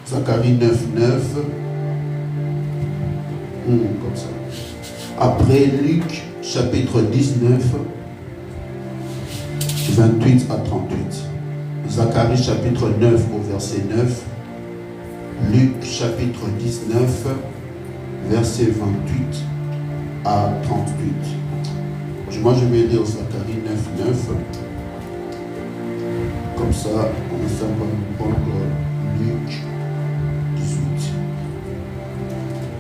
Zacharie 9, 9. Comme ça. Après Luc chapitre 19, 28 à 38. Zacharie chapitre 9 au verset 9. Luc chapitre 19, verset 28 à 38. Moi je vais lire Zacharie 9, 9. Comme ça, on ne sait pas encore Luc 18.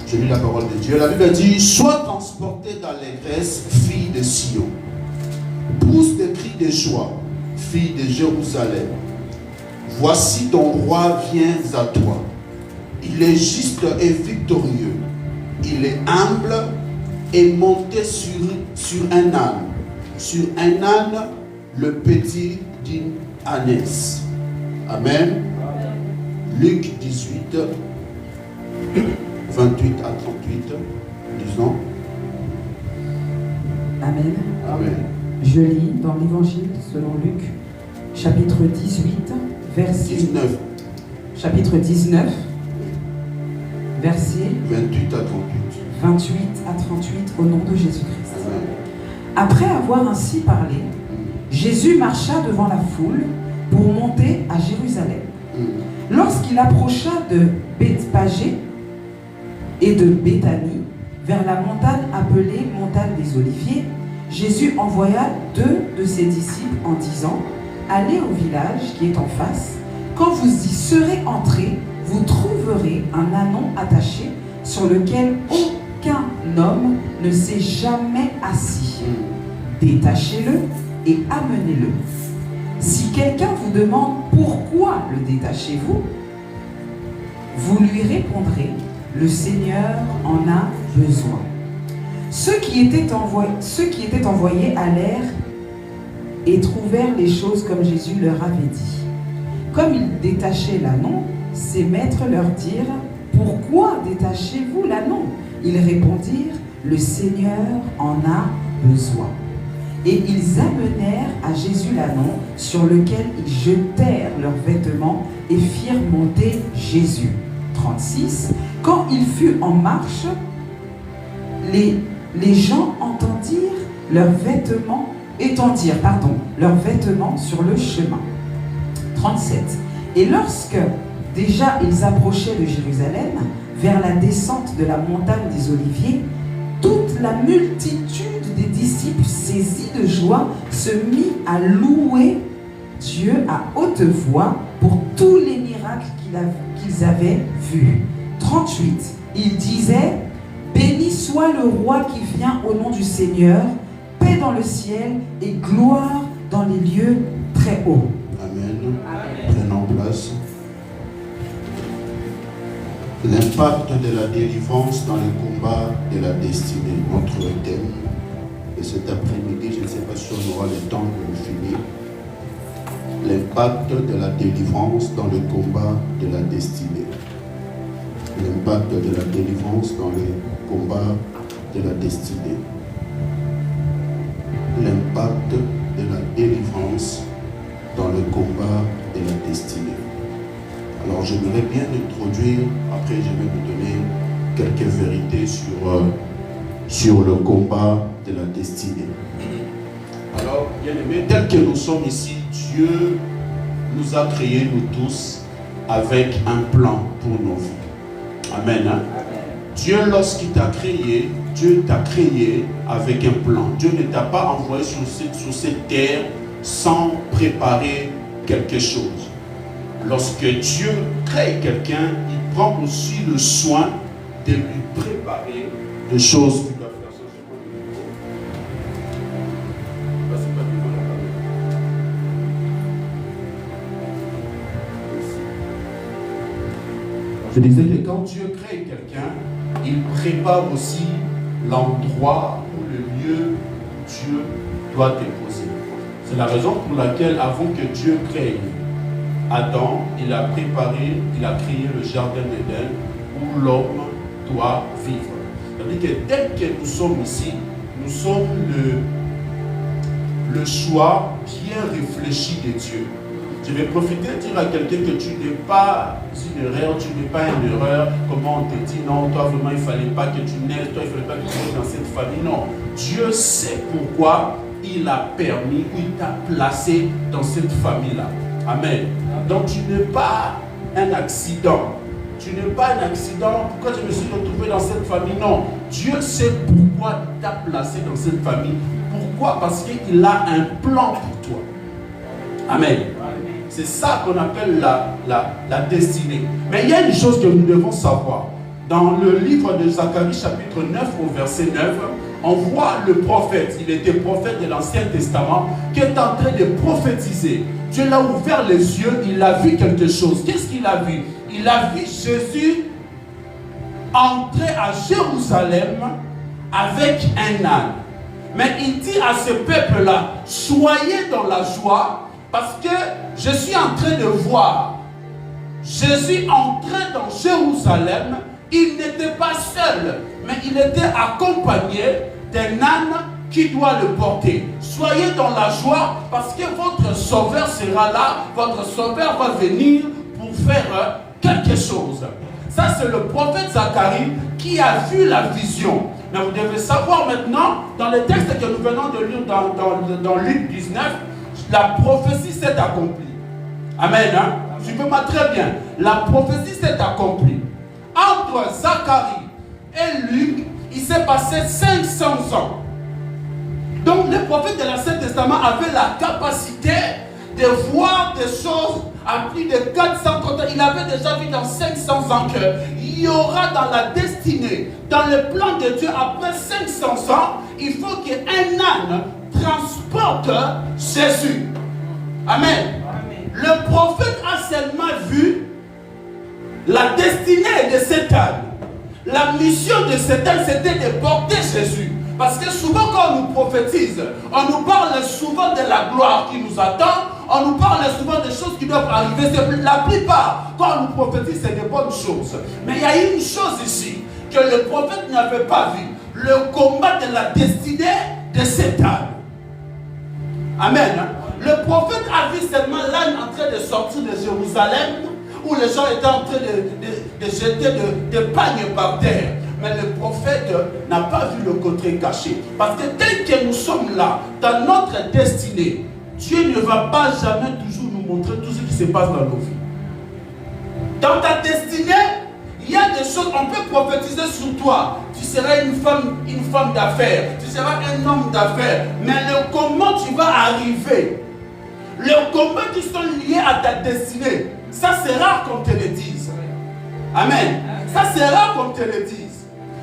Je lis la parole de Dieu. La Bible dit: sois transportée d'allégresse, fille de Sion. Pousse des cris de joie, fille de Jérusalem. Voici ton roi vient à toi. Il est juste et victorieux. Il est humble et monté sur un âne. Sur un âne, le petit d'une ânesse. Amen. Luc 18, 28 à 38. Disons. Amen. Amen. Je lis dans l'évangile selon Luc, chapitre 18, verset 19. Chapitre 19, verset 28 à 38. 28 à 38, au nom de Jésus-Christ. Amen. Après avoir ainsi parlé, Jésus marcha devant la foule pour monter à Jérusalem. Lorsqu'il approcha de Bethphagée et de Béthanie, vers la montagne appelée montagne des Oliviers, Jésus envoya 2 de ses disciples en disant: allez au village qui est en face. Quand vous y serez entrés, vous trouverez un ânon attaché sur lequel aucun homme ne s'est jamais assis. Détachez-le et amenez-le. Si quelqu'un vous demande pourquoi le détachez-vous, vous lui répondrez: le Seigneur en a besoin. Ceux qui étaient envoyés allèrent et trouvèrent les choses comme Jésus leur avait dit. Comme ils détachaient l'ânon, ses maîtres leur dirent: pourquoi détachez-vous l'ânon? Ils répondirent: le Seigneur en a besoin. Et ils amenèrent à Jésus l'ânon, sur lequel ils jetèrent leurs vêtements et firent monter Jésus. 36. Quand il fut en marche, les gens étendirent leurs vêtements sur le chemin. 37. Et lorsque déjà ils approchaient de Jérusalem, vers la descente de la montagne des Oliviers, toute la multitude des disciples saisis de joie se mit à louer Dieu à haute voix pour tous les miracles qu'ils avaient vus. 38. Ils disaient: béni soit le roi qui vient au nom du Seigneur, paix dans le ciel et gloire dans les lieux très hauts. Amen. Prenons place. L'impact de la délivrance dans le combat de la destinée. Notre thème de cet après-midi, je ne sais pas si on aura le temps de le finir. L'impact de la délivrance dans le combat de la destinée. L'impact de la délivrance dans le combat de la destinée. L'impact de la délivrance dans le combat de la destinée. Alors j'aimerais bien introduire, après je vais vous donner quelques vérités sur le combat de la destinée. Alors, bien aimés, tel que nous sommes ici, Dieu nous a créés, nous tous, avec un plan pour nos vies. Amen. Hein? Dieu, lorsqu'il t'a créé, Dieu t'a créé avec un plan. Dieu ne t'a pas envoyé sur cette terre sans préparer quelque chose. Lorsque Dieu crée quelqu'un, il prend aussi le soin de lui préparer des choses qu'il doit faire. Je disais que quand Dieu crée quelqu'un, il prépare aussi l'endroit ou le lieu où Dieu doit te poser. C'est la raison pour laquelle, avant que Dieu crée Adam, il a créé le jardin d'Éden où l'homme doit vivre. C'est-à-dire que tel que nous sommes ici, nous sommes le choix bien réfléchi de Dieu. Je vais profiter de dire à quelqu'un que tu n'es pas une erreur, tu n'es pas une erreur. Comment on te dit non, toi vraiment il ne fallait pas que tu naisses, toi il ne fallait pas que tu sois dans cette famille. Non, Dieu sait pourquoi il a permis, il t'a placé dans cette famille-là. Amen. Donc tu n'es pas un accident. Tu n'es pas un accident. Pourquoi je me suis retrouvé dans cette famille? Non. Dieu sait pourquoi il t'a placé dans cette famille. Pourquoi? Parce qu'il a un plan pour toi. Amen. C'est ça qu'on appelle la destinée. Mais il y a une chose que nous devons savoir. Dans le livre de Zacharie, chapitre 9, au verset 9, on voit le prophète. Il était prophète de l'Ancien Testament qui est en train de prophétiser. Dieu l'a ouvert les yeux, il a vu quelque chose. Qu'est-ce qu'il a vu? Il a vu Jésus entrer à Jérusalem avec un âne. Mais il dit à ce peuple-là, soyez dans la joie, parce que je suis en train de voir Jésus entrer dans Jérusalem. Il n'était pas seul, mais il était accompagné d'un âne qui doit le porter. Soyez dans la joie, parce que votre sauveur sera là, votre sauveur va venir pour faire quelque chose. Ça, c'est le prophète Zacharie qui a vu la vision. Mais vous devez savoir maintenant, dans le texte que nous venons de lire dans Luc 19, la prophétie s'est accomplie. Amen. Hein? Suivez-moi très bien. La prophétie s'est accomplie. Entre Zacharie et Luc, il s'est passé 500 ans. Donc les prophètes de l'Ancien Testament avaient la capacité de voir des choses à plus de 400 ans. Il avait déjà vu dans 500 ans qu'il y aura dans la destinée, dans le plan de Dieu, après 500 ans, il faut qu'un âne transporte Jésus. Amen. Amen. Le prophète a seulement vu la destinée de cet âne. La mission de cet âne, c'était de porter Jésus. Parce que souvent quand on nous prophétise, on nous parle souvent de la gloire qui nous attend, on nous parle souvent des choses qui doivent arriver. La plupart, quand on nous prophétise, c'est des bonnes choses. Mais il y a une chose ici, que le prophète n'avait pas vu. Le combat de la destinée de cet âne. Amen. Le prophète a vu seulement l'âne en train de sortir de Jérusalem, où les gens étaient en train de jeter des pagnes par terre. Mais le prophète n'a pas vu le côté caché. Parce que tel que nous sommes là, dans notre destinée, Dieu ne va pas jamais toujours nous montrer tout ce qui se passe dans nos vies. Dans ta destinée, il y a des choses, on peut prophétiser sur toi. Tu seras une femme d'affaires, tu seras un homme d'affaires. Mais le comment tu vas arriver, le comment qui sont liés à ta destinée, ça c'est rare qu'on te le dise. Amen. Ça c'est rare qu'on te le dise.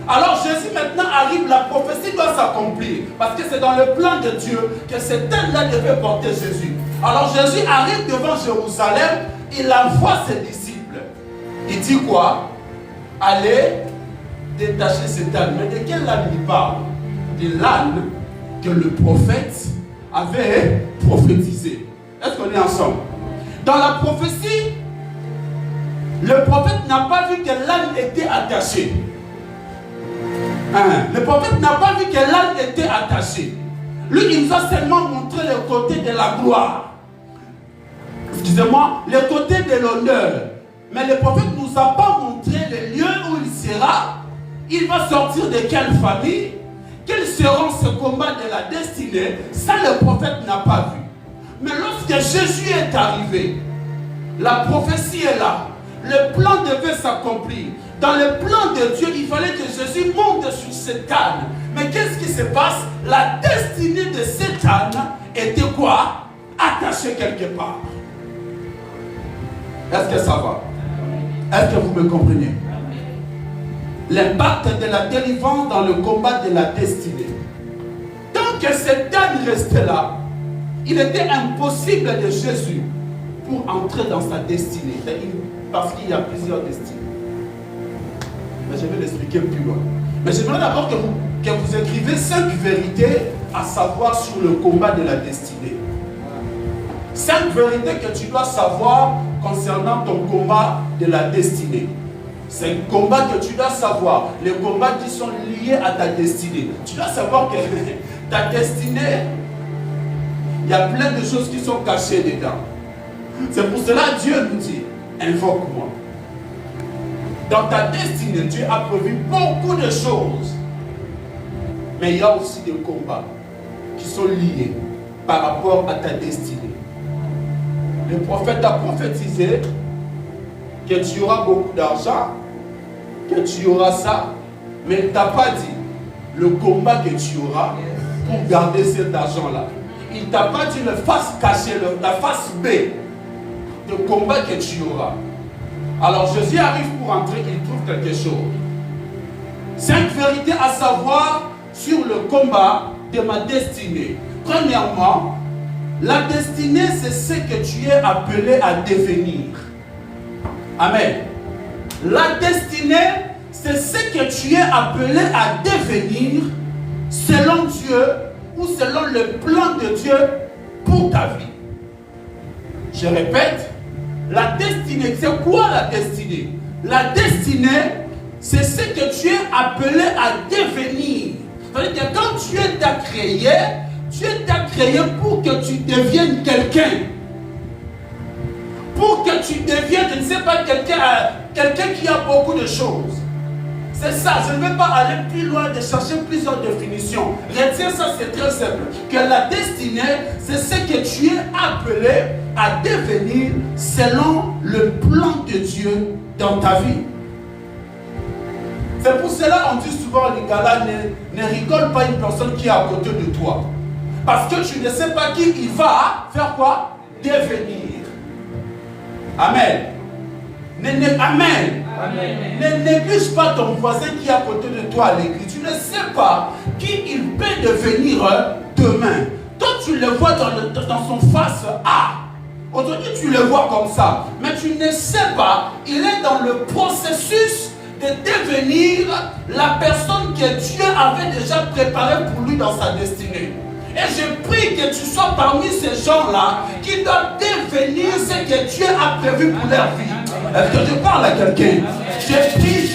Alors Jésus maintenant arrive, la prophétie doit s'accomplir. Parce que c'est dans le plan de Dieu que cet homme-là devait porter Jésus. Alors Jésus arrive devant Jérusalem, il envoie ses disciples. Il dit quoi? Allez détacher cet âne. Mais de quel âne il parle? De l'âne que le prophète avait prophétisé. Est-ce qu'on est ensemble? Dans la prophétie, le prophète n'a pas vu que l'âne était attaché. Le prophète n'a pas vu que l'âne était attaché. Lui, il nous a seulement montré le côté de la gloire. Excusez-moi, le côté de l'honneur. Mais le prophète ne nous a pas montré le lieu où il sera. Il va sortir de quelle famille? Quels seront ce combat de la destinée? Ça, le prophète n'a pas vu. Mais lorsque Jésus est arrivé, la prophétie est là. Le plan devait s'accomplir. Dans le plan de Dieu, il fallait que Jésus monte sur cet âne. Mais qu'est-ce qui se passe? La destinée de cet âne était quoi? Attachée quelque part. Est-ce que ça va? Est-ce que vous me comprenez? L'impact de la délivrance dans le combat de la destinée. Tant que cet âne restait là, il était impossible de Jésus pour entrer dans sa destinée. Parce qu'il y a plusieurs destinées. Mais je vais l'expliquer plus loin. Mais j'aimerais d'abord que vous écrivez 5 vérités à savoir sur le combat de la destinée. 5 vérités que tu dois savoir concernant ton combat de la destinée. C'est un combat que tu dois savoir. Les combats qui sont liés à ta destinée. Tu dois savoir que ta destinée, il y a plein de choses qui sont cachées dedans. C'est pour cela que Dieu nous dit, invoque-moi. Dans ta destinée, Dieu a prévu beaucoup de choses. Mais il y a aussi des combats qui sont liés par rapport à ta destinée. Le prophète a prophétisé que tu auras beaucoup d'argent, que tu auras ça, mais il ne t'a pas dit le combat que tu auras pour garder cet argent-là. Il ne t'a pas dit la face cachée, la face B de combat que tu auras. Alors Jésus arrive pour entrer, il trouve quelque chose. 5 vérités à savoir sur le combat de ma destinée. Premièrement, la destinée, c'est ce que tu es appelé à devenir. Amen. La destinée, c'est ce que tu es appelé à devenir selon Dieu ou selon le plan de Dieu pour ta vie. Je répète, la destinée, c'est quoi la destinée? La destinée, c'est ce que tu es appelé à devenir. C'est-à-dire que quand Dieu t'a créé pour que tu deviennes quelqu'un. Pour que tu deviennes, je ne sais pas, quelqu'un qui a beaucoup de choses. C'est ça, je ne vais pas aller plus loin de chercher plusieurs définitions. Retiens ça, c'est très simple. Que la destinée, c'est ce que tu es appelé à devenir selon le plan de Dieu dans ta vie. C'est pour cela qu'on dit souvent, les gars-là, ne rigole pas une personne qui est à côté de toi. Parce que tu ne sais pas qui il va faire quoi? Devenir. Amen. Amen. Ne néglige pas ton voisin qui est à côté de toi à l'église. Tu ne sais pas qui il peut devenir demain. Toi, tu le vois dans son face A. Aujourd'hui, tu le vois comme ça. Mais tu ne sais pas, il est dans le processus de devenir la personne que Dieu avait déjà préparée pour lui dans sa destinée. Et je prie que tu sois parmi ces gens-là qui doivent devenir ce que Dieu a prévu pour leur vie. Est-ce que je parle à quelqu'un? Je prie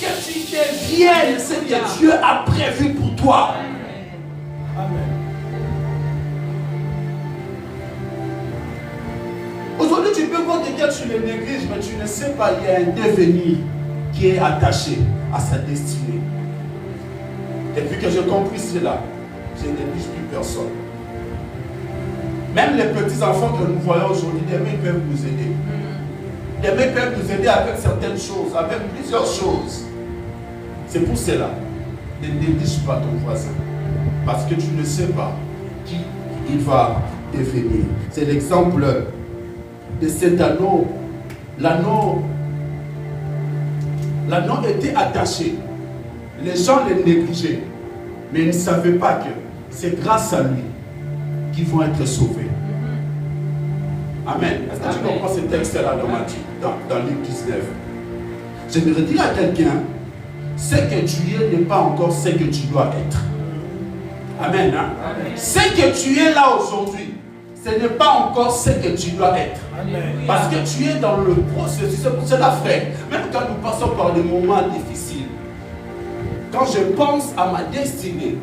que tu deviennes ce que Dieu a prévu pour toi. Amen. Aujourd'hui, tu peux voir quelqu'un, tu le négliges, mais tu ne sais pas, il y a un devenir qui est attaché à sa destinée. Depuis que j'ai compris cela, je ne néglige plus personne. Même les petits enfants que nous voyons aujourd'hui, demain peuvent nous aider. Demain peuvent nous aider avec certaines choses, avec plusieurs choses. C'est pour cela, ne néglige pas ton voisin. Parce que tu ne sais pas qui il va devenir. C'est l'exemple de cet anneau. L'anneau était attaché. Les gens le négligeaient. Mais ils ne savaient pas que c'est grâce à lui qu'ils vont être sauvés. Amen. Est-ce que tu comprends ce texte-là dans Luc 19? J'aimerais dire à quelqu'un, ce que tu es n'est pas encore ce que tu dois être. Amen. Hein? Amen. Ce que tu es là aujourd'hui, ce n'est pas encore ce que tu dois être. Amen. Parce que tu es dans le processus. C'est pour cela, frère, même quand nous passons par des moments difficiles, quand je pense à ma destinée,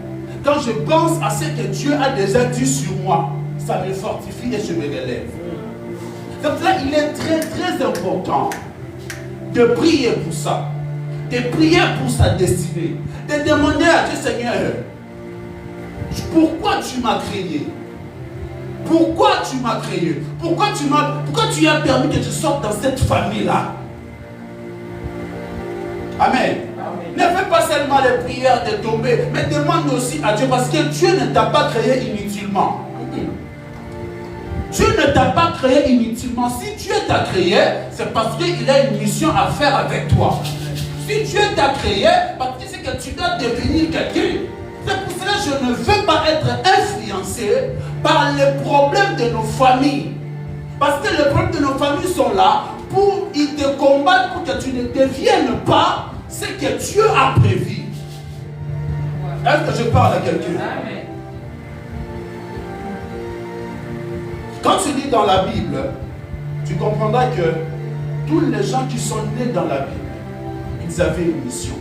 quand je pense à ce que Dieu a déjà dit sur moi, ça me fortifie et je me relève. Donc là, il est très très important de prier pour ça, de prier pour sa destinée, de demander à Dieu, Seigneur, pourquoi tu m'as créé? Pourquoi tu m'as créé? Pourquoi tu as permis que je sorte dans cette famille-là? Amen. Ne fais pas seulement les prières de tomber, mais demande aussi à Dieu, parce que Dieu ne t'a pas créé inutilement. Dieu ne t'a pas créé inutilement. Si Dieu t'a créé, c'est parce qu'il a une mission à faire avec toi. Si Dieu t'a créé, parce que c'est que tu dois devenir quelqu'un. C'est pour cela que je ne veux pas être influencé par les problèmes de nos familles. Parce que les problèmes de nos familles sont là pour ils te combattent pour que tu ne deviennes pas ce que Dieu a prévu. Est-ce que je parle à quelqu'un? Quand tu lis dans la Bible, tu comprendras que tous les gens qui sont nés dans la Bible, ils avaient une mission.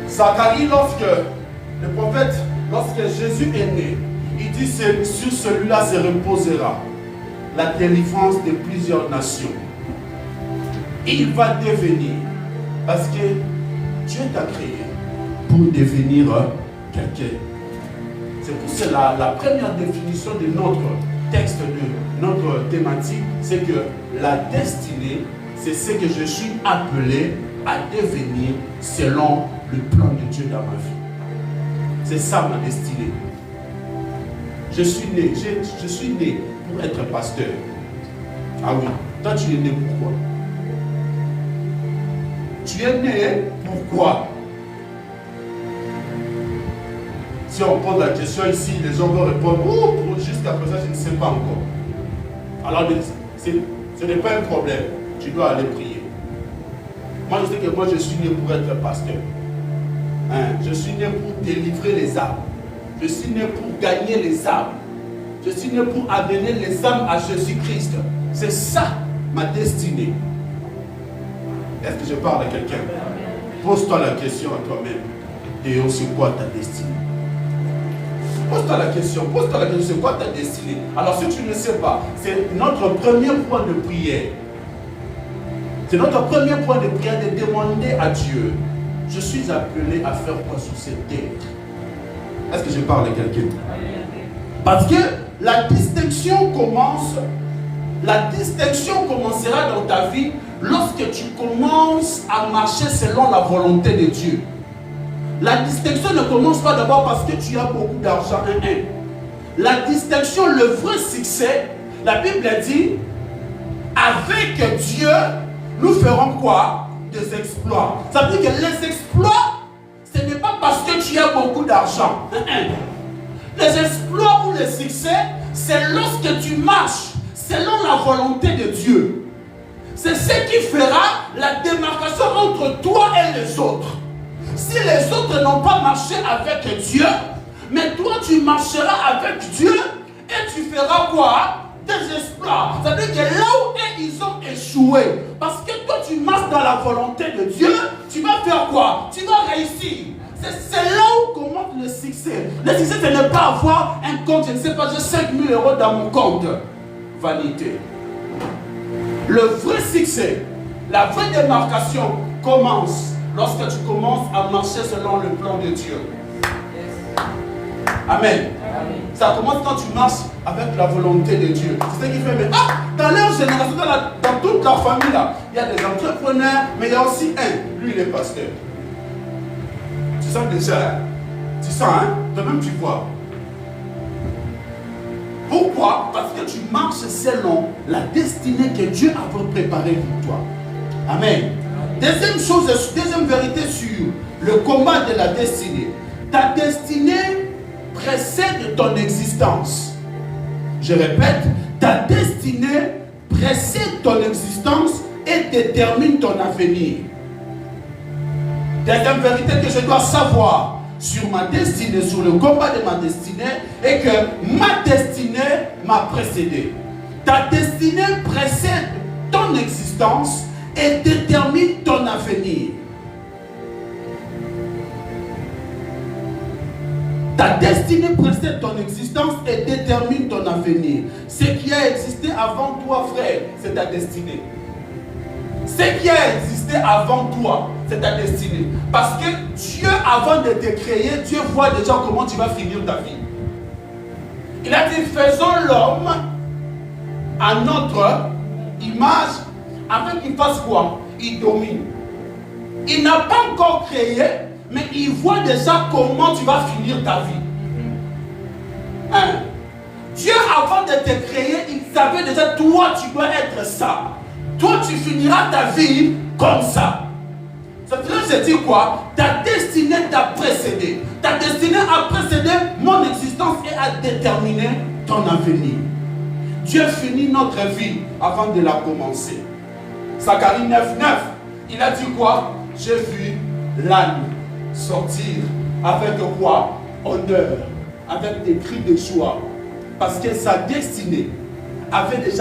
Zacharie, lorsque Jésus est né, il dit sur celui-là se reposera la délivrance de plusieurs nations. Il va devenir, parce que Dieu t'a créé pour devenir quelqu'un. C'est pour cela la première définition de notre texte, de notre thématique, c'est que la destinée, c'est ce que je suis appelé à devenir selon le plan de Dieu dans ma vie. C'est ça ma destinée. Je suis né pour être pasteur. Ah oui, toi tu es né pourquoi? Tu es né pourquoi? Si on pose la question ici, les gens vont répondre, oh, jusqu'à présent, je ne sais pas encore. Alors, ce n'est pas un problème. Tu dois aller prier. Moi, je sais que moi, je suis né pour être pasteur. Hein? Je suis né pour délivrer les âmes. Je suis né pour gagner les âmes. Je suis né pour amener les âmes à Jésus-Christ. C'est ça, ma destinée. Est-ce que je parle à quelqu'un? Pose-toi la question à toi-même. Et c'est quoi ta destinée? Pose-toi la question, c'est quoi ta destinée? Alors si tu ne sais pas, c'est notre premier point de prière. C'est notre premier point de prière de demander à Dieu, je suis appelé à faire quoi sur cette terre? Est-ce que je parle à quelqu'un? Parce que la distinction commencera dans ta vie lorsque tu commences à marcher selon la volonté de Dieu. La distinction ne commence pas d'abord parce que tu as beaucoup d'argent. La distinction, le vrai succès, la Bible dit, avec Dieu, nous ferons quoi? Des exploits. Ça veut dire que les exploits, ce n'est pas parce que tu as beaucoup d'argent. Les exploits ou les succès, c'est lorsque tu marches selon la volonté de Dieu. C'est ce qui fera la démarcation entre toi et les autres. Si les autres n'ont pas marché avec Dieu, mais toi tu marcheras avec Dieu et tu feras quoi? Des exploits. Ça veut dire que là où ils ont échoué, parce que toi tu marches dans la volonté de Dieu, tu vas faire quoi? Tu vas réussir. C'est là où commence le succès. Le succès, ce n'est pas avoir un compte, je ne sais pas, j'ai 5 000 € dans mon compte. Vanité. Le vrai succès, la vraie démarcation commence lorsque tu commences à marcher selon le plan de Dieu. Amen. Ça commence quand tu marches avec la volonté de Dieu. C'est ce qui fait, mais dans leur génération, dans toute la famille, là, il y a des entrepreneurs, mais il y a aussi un. Lui, il est pasteur. Tu sens déjà, hein? Tu sens, hein? Toi-même, tu vois. Pourquoi? Parce que tu marches selon la destinée que Dieu a préparée pour toi. Amen. Deuxième chose, deuxième vérité sur le combat de la destinée. Ta destinée précède ton existence. Je répète, ta destinée précède ton existence et détermine ton avenir. Deuxième vérité que je dois savoir sur ma destinée, sur le combat de ma destinée, est que ma destinée m'a précédé. Ta destinée précède ton existence et détermine ton avenir. Ta destinée précède ton existence et détermine ton avenir. Ce qui a existé avant toi, frère, c'est ta destinée. Ce qui a existé avant toi, c'est ta destinée. Parce que Dieu, avant de te créer, Dieu voit déjà comment tu vas finir ta vie. Il a dit, faisons l'homme à notre image, afin qu'il fasse quoi? Il domine. Il n'a pas encore créé, mais il voit déjà comment tu vas finir ta vie. Hein? Dieu, avant de te créer, il savait déjà, toi, tu dois être ça. Toi, tu finiras ta vie comme ça. Ça veut dire quoi? Ta destinée t'a précédé. Ta destinée a précédé mon existence et a déterminé ton avenir. Dieu finit notre vie avant de la commencer. Zacharie 9:9, il a dit quoi? J'ai vu l'âne sortir avec quoi? Honneur, avec des cris de joie. Parce que sa destinée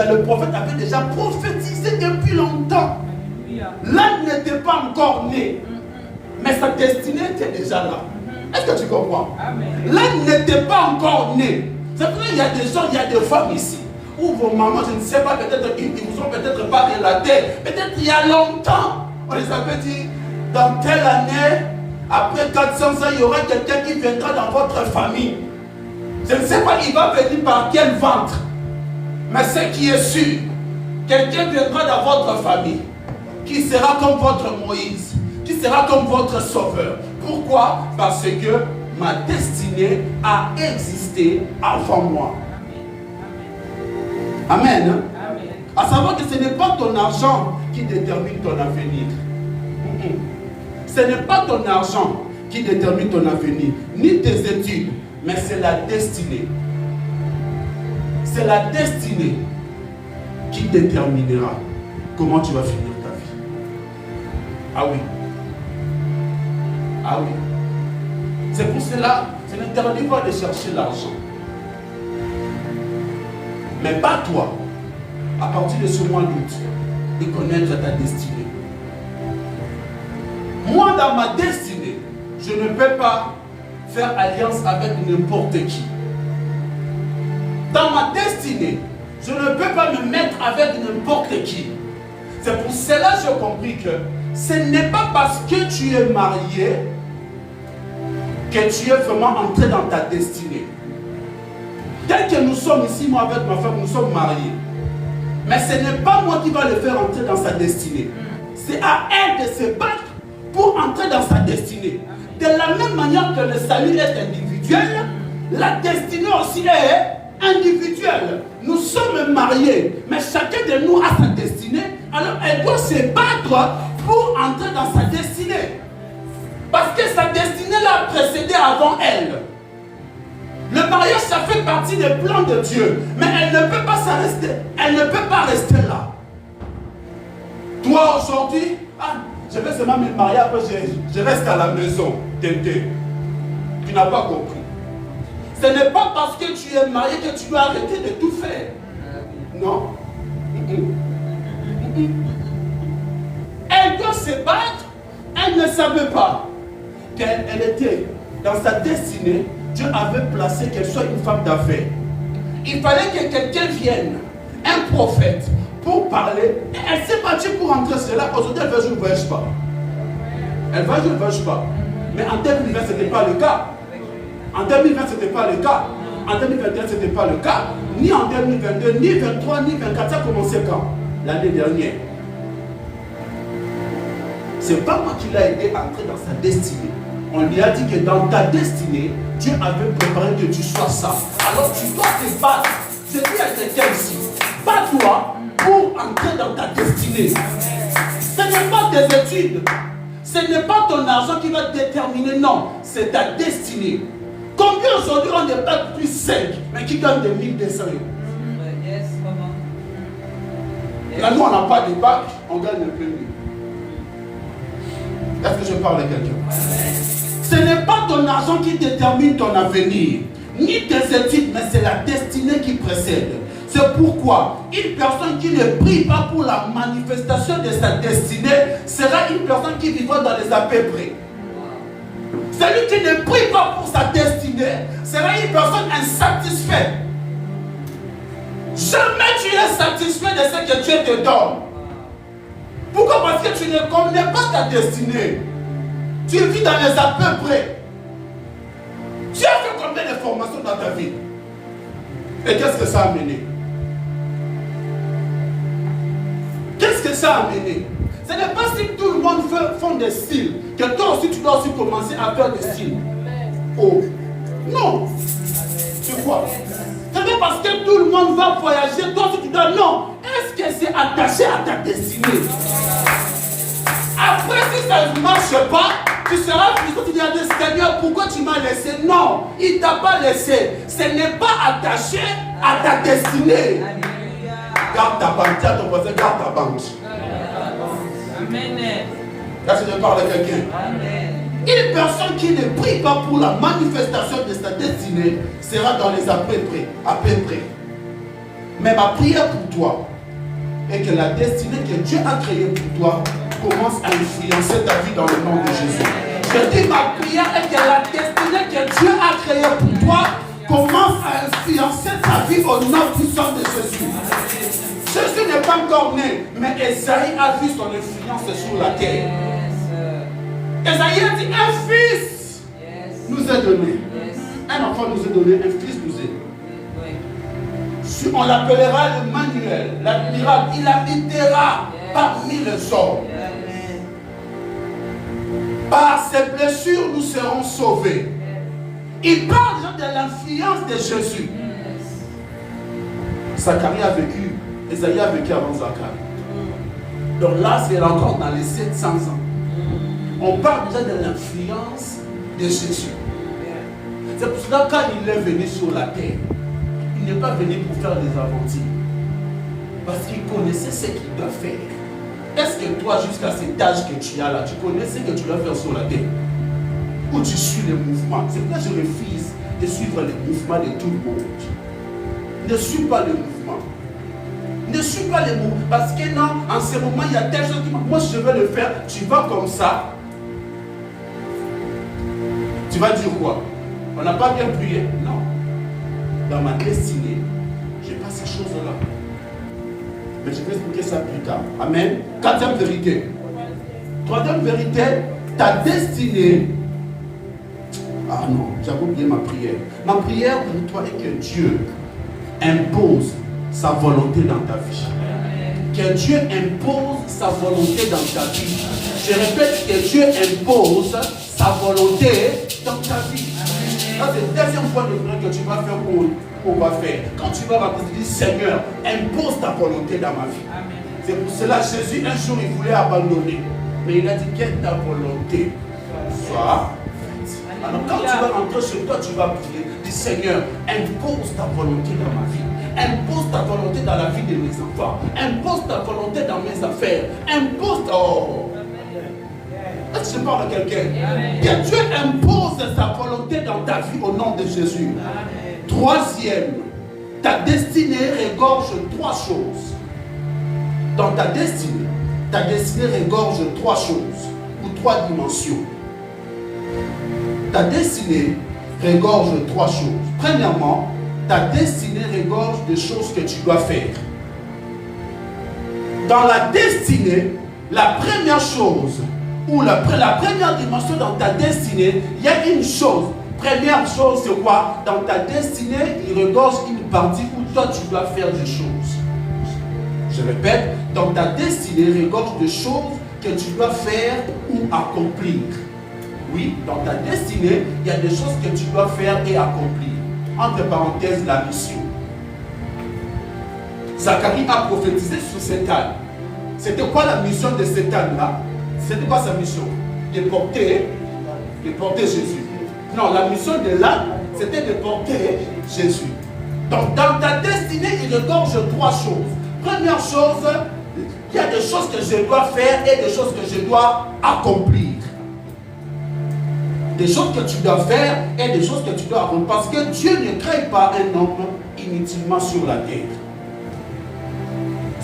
le prophète avait déjà prophétisé depuis longtemps. L'âne n'était pas encore né, mais sa destinée était déjà là. Est-ce que tu comprends? L'âne n'était pas encore né, C'est vrai, il y a des gens, il y a des femmes ici, où vos mamans, je ne sais pas, peut-être ils vous ont peut-être pas relaté, peut-être il y a longtemps, on les avait dit, dans telle année, après 400 ans, il y aura quelqu'un qui viendra dans votre famille. Je ne sais pas, il va venir par quel ventre. Mais ce qui est sûr, quelqu'un viendra dans votre famille, qui sera comme votre Moïse, qui sera comme votre sauveur. Pourquoi? Parce que ma destinée a existé avant moi. Amen. Amen. À savoir que ce n'est pas ton argent qui détermine ton avenir. Ce n'est pas ton argent qui détermine ton avenir, ni tes études, mais c'est la destinée. C'est la destinée qui déterminera comment tu vas finir ta vie. Ah oui. Ah oui. C'est pour cela, je n'interdis pas de chercher l'argent. Mais pas toi, à partir de ce mois d'août, de connaître ta destinée. Moi, dans ma destinée, je ne peux pas faire alliance avec n'importe qui. Dans ma destinée, je ne peux pas me mettre avec n'importe qui. C'est pour cela que j'ai compris que ce n'est pas parce que tu es marié que tu es vraiment entré dans ta destinée. Tel que nous sommes ici, moi avec ma femme, nous sommes mariés. Mais ce n'est pas moi qui va le faire entrer dans sa destinée. C'est à elle de se battre pour entrer dans sa destinée. De la même manière que le salut est individuel, la destinée aussi est individuelle. Nous sommes mariés, mais chacun de nous a sa destinée. Alors elle doit se battre pour entrer dans sa destinée. Parce que sa destinée l'a précédée avant elle. Le mariage, ça fait partie des plans de Dieu. Mais elle ne peut pas s'arrêter. Elle ne peut pas rester là. Toi aujourd'hui, je vais seulement me marier, après je reste à la maison. Tété. Tu n'as pas compris. Ce n'est pas parce que tu es marié que tu dois arrêter de tout faire. Non. Elle doit se battre. Elle ne savait pas qu'elle était dans sa destinée. Dieu avait placé qu'elle soit une femme d'affaires. Il fallait que quelqu'un vienne, un prophète, pour parler. Et elle s'est battue pour entrer cela. Aujourd'hui, elle va jouer, je ne voyage pas. Elle va jouer, je ne voyage pas. Mais en 2020, ce n'était pas le cas. En 2020, ce n'était pas le cas. En 2021, ce n'était pas le cas. Ni en 2022, ni 2023, ni 2024. Ça a commencé quand? L'année dernière. Ce n'est pas moi qui l'ai aidé à entrer dans sa destinée. On lui a dit que dans ta destinée, Dieu avait préparé que tu sois ça. Alors tu dois te battre. Je dis à quelqu'un ici, bats-toi pour entrer dans ta destinée. Ce n'est pas tes études. Ce n'est pas ton argent qui va te déterminer. Non, c'est ta destinée. Combien aujourd'hui ont des bacs plus 5, mais qui gagnent des 1200 €? Yes, maman. Là, nous, on n'a pas de bac, on gagne le premier. Est-ce que je parle à quelqu'un? Ce n'est pas ton argent qui détermine ton avenir, ni tes études, mais c'est la destinée qui précède. C'est pourquoi une personne qui ne prie pas pour la manifestation de sa destinée sera une personne qui vivra dans les à peu près. Celui qui ne prie pas pour sa destinée sera une personne insatisfaite. Jamais tu es satisfait de ce que Dieu te donne. Pourquoi? Parce que tu ne connais pas ta destinée. Tu vis dans les à peu près. Tu as fait combien de formations dans ta vie? Et qu'est-ce que ça a amené? Qu'est-ce que ça a amené? Ce n'est pas si tout le monde fait des styles que toi aussi tu dois aussi commencer à faire des styles. Oh, non. C'est quoi? Ce n'est pas parce que tout le monde va voyager, toi aussi tu dois. Non. Est-ce que c'est attaché à ta destinée? Après, si ça ne marche pas, tu seras frustré, tu diras, Seigneur, pourquoi tu m'as laissé? Non, il ne t'a pas laissé. Ce n'est pas attaché à ta destinée. Garde ta banque, tiens ton voisin, garde ta banque. Amen. Est-ce que je parle à quelqu'un? Une personne qui ne prie pas pour la manifestation de sa destinée sera dans les à peu près. Mais ma prière pour toi est que la destinée que Dieu a créée pour toi commence à influencer ta vie dans le nom de Jésus. Je dis ma prière est que la destinée que Dieu a créée pour toi commence à influencer ta vie au nom puissant de Jésus. Jésus n'est pas encore né, mais Esaïe a vu son influence sur la terre. Esaïe a dit, un fils nous est donné. Un enfant nous est donné, un fils nous est donné. On l'appellera l'Emmanuel, l'admirable. Il habitera parmi les hommes. Par ses blessures, nous serons sauvés. Il parle déjà de l'influence de Jésus. Zacharie a vécu, Esaïe a vécu avant Zacharie. Donc là, c'est encore dans les 700 ans. On parle déjà de l'influence de Jésus. C'est pour cela que quand il est venu sur la terre, il n'est pas venu pour faire des aventures. Parce qu'il connaissait ce qu'il doit faire. Est-ce que toi, jusqu'à cet âge que tu as là, tu connais ce que tu dois faire sur la terre? Ou tu suis les mouvements? C'est pourquoi je refuse de suivre les mouvements de tout le monde. Ne suis pas les mouvements. Ne suis pas les mouvements. Parce que non, en ce moment, il y a telle chose qui moi, je vais le faire. Tu vas comme ça. Tu vas dire quoi? On n'a pas bien prié? Non. Dans ma destinée, je n'ai pas ces choses-là. Mais je vais expliquer ça plus tard. Amen. Quatrième vérité. Troisième vérité, ta destinée. Ah non, j'avais oublié ma prière. Ma prière pour toi est que Dieu impose sa volonté dans ta vie. Que Dieu impose sa volonté dans ta vie. Je répète, que Dieu impose sa volonté dans ta vie. Ça, c'est le deuxième point de vrai que tu vas faire qu'on va faire. Quand tu vas raconter, tu dis Seigneur, impose ta volonté dans ma vie. C'est pour cela Jésus, un jour, il voulait abandonner. Mais il a dit que ta volonté soit faite. Alors, quand tu vas rentrer chez toi, tu vas prier. Dis Seigneur, impose ta volonté dans ma vie. Impose ta volonté dans la vie de mes enfants. Impose ta volonté dans mes affaires. Impose ta... Oh. Est-ce que je parle à quelqu'un? Que Dieu impose sa volonté dans ta vie au nom de Jésus. Amen. Troisième, ta destinée regorge trois choses. Dans ta destinée regorge trois choses ou trois dimensions. Ta destinée regorge trois choses. Premièrement, ta destinée regorge des choses que tu dois faire. Dans la destinée, la première chose ou la première dimension dans ta destinée, il y a une chose. Première chose, c'est quoi? Dans ta destinée, il regorge une partie où toi tu dois faire des choses. Je répète, dans ta destinée, il regorge des choses que tu dois faire ou accomplir. Oui, dans ta destinée, il y a des choses que tu dois faire et accomplir. Entre parenthèses, la mission. Zacharie a prophétisé sur cet âne. C'était quoi la mission de cet âne-là? C'était quoi sa mission? De porter Jésus. Non, la mission de l'âne, c'était de porter Jésus. Donc, dans ta destinée, il regorge trois choses. Première chose, il y a des choses que je dois faire et des choses que je dois accomplir. Des choses que tu dois faire et des choses que tu dois accomplir. Parce que Dieu ne crée pas un homme inutilement sur la terre.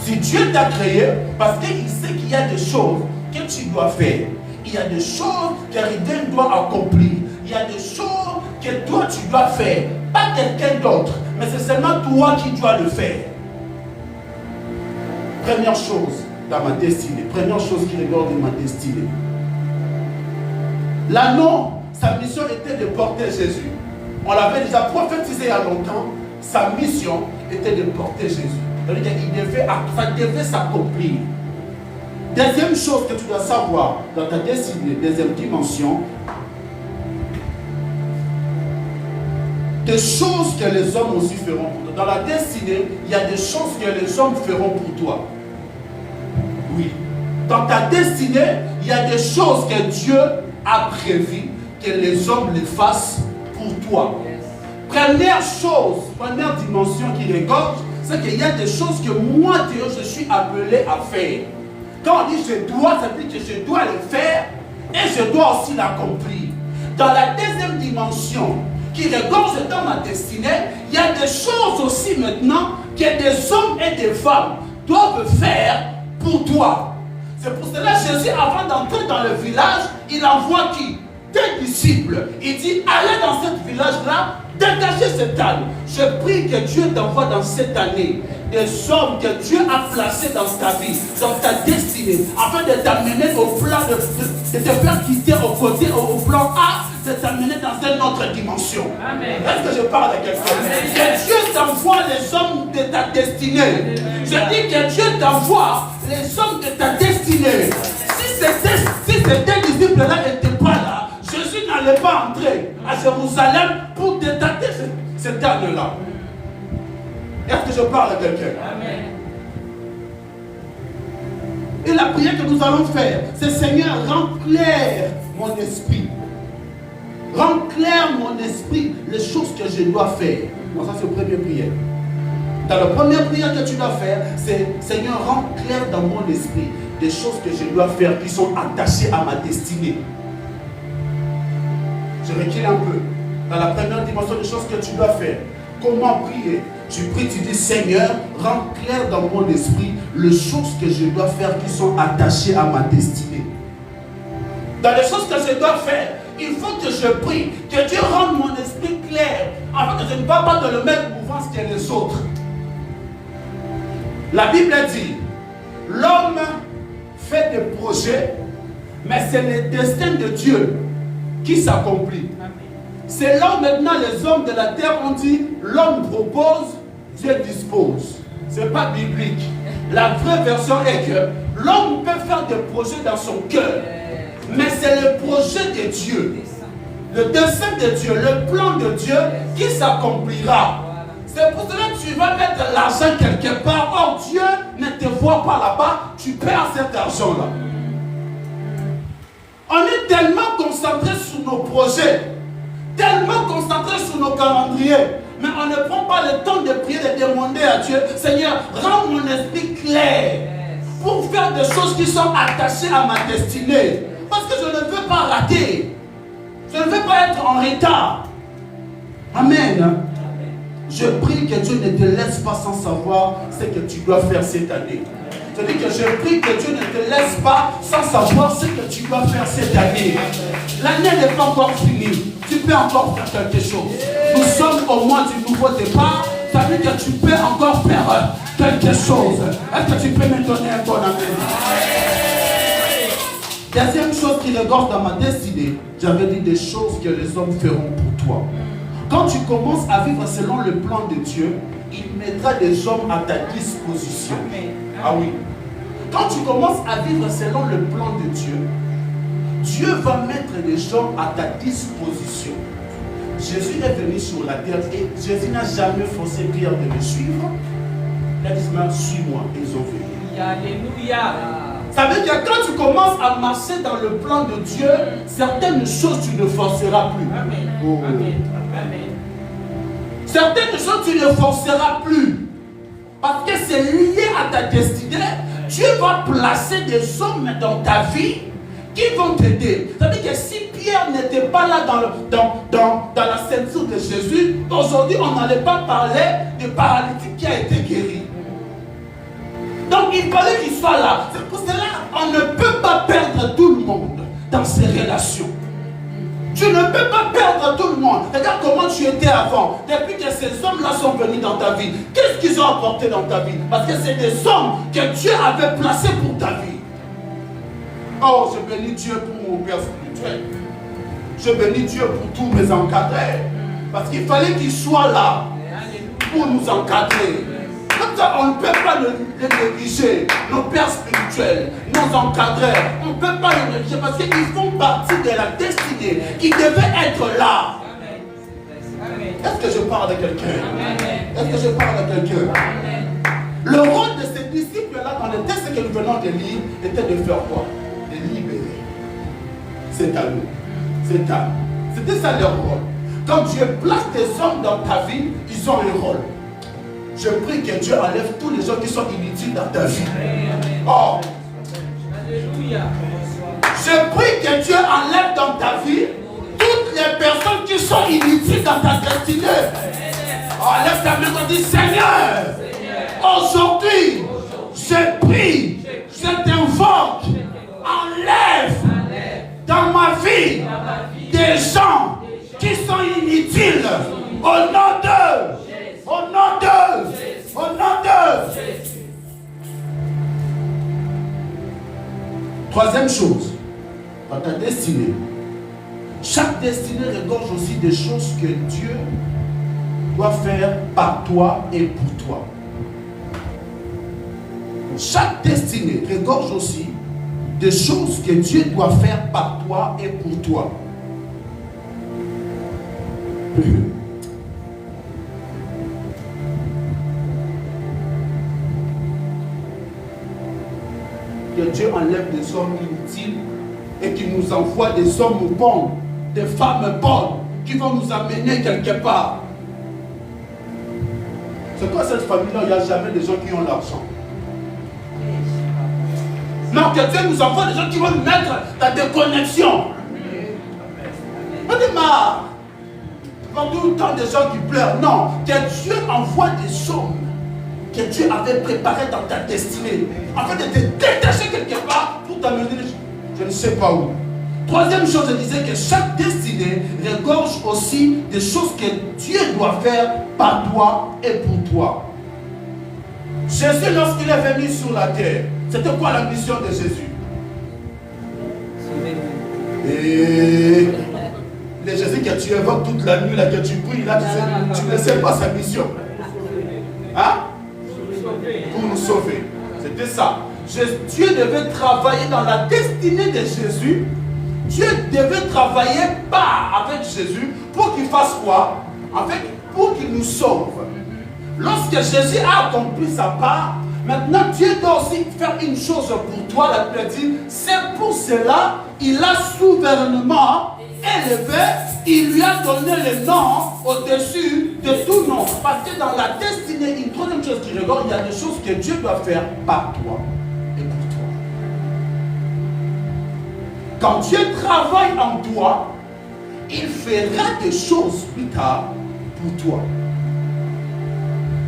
Si Dieu t'a créé, parce qu'il sait qu'il y a des choses que tu dois faire. Il y a des choses que quelqu'un doit accomplir. Il y a des choses que toi tu dois faire. Pas quelqu'un d'autre, mais c'est seulement toi qui dois le faire. Première chose dans ma destinée. Première chose qui regorge de ma destinée. L'anneau, sa mission était de porter Jésus. On l'avait déjà prophétisé il y a longtemps. Sa mission était de porter Jésus. Ça devait s'accomplir. Deuxième chose que tu dois savoir dans ta destinée, deuxième dimension, des choses que les hommes aussi feront pour toi. Dans la destinée, il y a des choses que les hommes feront pour toi. Oui. Dans ta destinée, il y a des choses que Dieu a prévues que les hommes les fassent pour toi. Première chose, première dimension qui regorge, c'est qu'il y a des choses que moi, Dieu, je suis appelé à faire. Quand on dit je dois, ça veut dire que je dois le faire et je dois aussi l'accomplir. Dans la deuxième dimension qui regorge dans ma destinée, il y a des choses aussi maintenant que des hommes et des femmes doivent faire pour toi. C'est pour cela que Jésus, avant d'entrer dans le village, il envoie qui? Des disciples. Il dit, allez dans ce village-là, dégager cette âne. Je prie que Dieu t'envoie dans cette année des hommes que Dieu a placés dans ta vie, dans ta destinée, afin de t'amener au plan de te faire quitter au côté, au plan A, de t'amener dans une autre dimension. Est-ce que je parle à quelqu'un? Que Dieu t'envoie les hommes de ta destinée. Je dis que Dieu t'envoie les hommes de ta destinée. Si ces disciples-là n'étaient pas là, Jésus n'allait pas entrer à Jérusalem pour détecter cette âne-là. Est-ce que je parle à quelqu'un? Et la prière que nous allons faire, c'est Seigneur, rends clair mon esprit. Rends clair mon esprit les choses que je dois faire. Bon, ça c'est la première prière. Dans la première prière que tu dois faire, c'est Seigneur, rends clair dans mon esprit des choses que je dois faire qui sont attachées à ma destinée. Je recule un peu. Dans la première dimension des choses que tu dois faire. Comment prier? Tu pries, tu dis Seigneur, rends clair dans mon esprit les choses que je dois faire qui sont attachées à ma destinée. Dans les choses que je dois faire, il faut que je prie, que Dieu rende mon esprit clair, afin que je ne sois pas dans le même mouvement que les autres. La Bible dit, l'homme fait des projets, mais c'est le destin de Dieu qui s'accomplit. C'est là où maintenant les hommes de la terre ont dit, l'homme propose, Dieu dispose. Ce n'est pas biblique. La vraie version est que l'homme peut faire des projets dans son cœur, mais c'est le projet de Dieu, le dessein de Dieu, le plan de Dieu qui s'accomplira. C'est pour cela que tu vas mettre l'argent quelque part. Or Dieu ne te voit pas là-bas, tu perds cet argent-là. On est tellement concentré sur nos projets, tellement concentré sur nos calendriers, mais on ne prend pas le temps de prier, de demander à Dieu, Seigneur, rends mon esprit clair pour faire des choses qui sont attachées à ma destinée. Parce que je ne veux pas rater. Je ne veux pas être en retard. Amen. Je prie que Dieu ne te laisse pas sans savoir ce que tu dois faire cette année. Je dis que je prie que Dieu ne te laisse pas sans savoir ce que tu dois faire cette année. L'année n'est pas encore finie. Tu peux encore faire quelque chose. Nous sommes au mois du nouveau départ. Ça veut dire que tu peux encore faire quelque chose. Est-ce que tu peux me donner un bon amen? Deuxième chose qui regorge dans ma destinée, j'avais dit des choses que les hommes feront pour toi. Quand tu commences à vivre selon le plan de Dieu, il mettra des hommes à ta disposition. Ah oui. Quand tu commences à vivre selon le plan de Dieu, Dieu va mettre des gens à ta disposition. Jésus est venu sur la terre et Jésus n'a jamais forcé Pierre de le suivre. Il a dit, suis-moi, et ils ont venu. Alléluia. Ça veut dire que quand tu commences à marcher dans le plan de Dieu, certaines choses tu ne forceras plus. Amen. Oh. Amen. Amen. Certaines choses tu ne forceras plus. Parce que c'est lié à ta destinée. Dieu va placer des hommes dans ta vie qui vont t'aider. Ça veut dire que si Pierre n'était pas là dans la ceinture de Jésus, aujourd'hui on n'allait pas parler du paralytique qui a été guéri. Donc il fallait qu'il soit là. C'est pour cela qu'on ne peut pas perdre tout le monde dans ces relations. Tu ne peux pas perdre tout le monde. Regarde comment tu étais avant. Depuis que ces hommes-là sont venus dans ta vie, qu'est-ce qu'ils ont apporté dans ta vie? Parce que c'est des hommes que Dieu avait placés pour ta vie. Oh, je bénis Dieu pour mon père spirituel. Je bénis Dieu pour tous mes encadrés. Parce qu'il fallait qu'ils soient là pour nous encadrer. Comme ça, on ne peut pas les négliger. Nos pères spirituels, nos encadrés, on ne peut pas les négliger parce qu'ils font partie de la destinée qui devait être là. Est-ce que je parle de quelqu'un? Est-ce que je parle de quelqu'un? Le rôle de ces disciples-là dans le texte que nous venons de lire était de faire quoi? De libérer. C'est à nous. C'est à nous. C'était ça leur rôle. Quand Dieu place des hommes dans ta vie, ils ont un rôle. Je prie que Dieu enlève tous les gens qui sont inutiles dans ta vie. Oh. Alléluia. Je prie que Dieu enlève dans ta vie toutes les personnes qui sont inutiles dans ta destinée. Oh, lève ta main et dis Seigneur, aujourd'hui, je prie, je t'invoque, enlève dans ma vie des gens qui sont inutiles Au nom de. Au nom de. Au nom de. Troisième chose, dans ta destinée, chaque destinée regorge aussi des choses que Dieu doit faire par toi et pour toi. Chaque destinée regorge aussi des choses que Dieu doit faire par toi et pour toi. Que Dieu enlève des hommes inutiles et qu'il nous envoie des hommes bons, des femmes bonnes qui vont nous amener quelque part. C'est quoi cette famille-là? Il n'y a jamais des gens qui ont l'argent. Non, que Dieu nous envoie des gens qui vont nous mettre dans des connexions. On est marre. Tout le temps des gens qui pleurent. Non, que Dieu envoie des hommes que Dieu avait préparés dans ta destinée. Afin de te détacher quelque part pour t'amener, je ne sais pas où. Troisième chose, je disais que chaque destinée regorge aussi des choses que Dieu doit faire par toi et pour toi. Jésus, lorsqu'il est venu sur la terre, c'était quoi la mission de Jésus? Et le Jésus que tu évoques toute la nuit, là, que tu pries, là, tu ne sais pas sa mission. Hein? Pour nous sauver. C'était ça. Dieu devait travailler dans la destinée de Jésus. Dieu devait travailler pas avec Jésus pour qu'il fasse quoi? Pour qu'il nous sauve. Lorsque Jésus a accompli sa part, maintenant Dieu doit aussi faire une chose pour toi. La Bible dit, c'est pour cela il a souverainement élevé, il lui a donné le nom au-dessus de tout nom. Parce que dans la destinée, une troisième chose qui regarde, il y a des choses que Dieu doit faire par toi et pour toi. Quand Dieu travaille en toi, il fera des choses plus tard pour toi.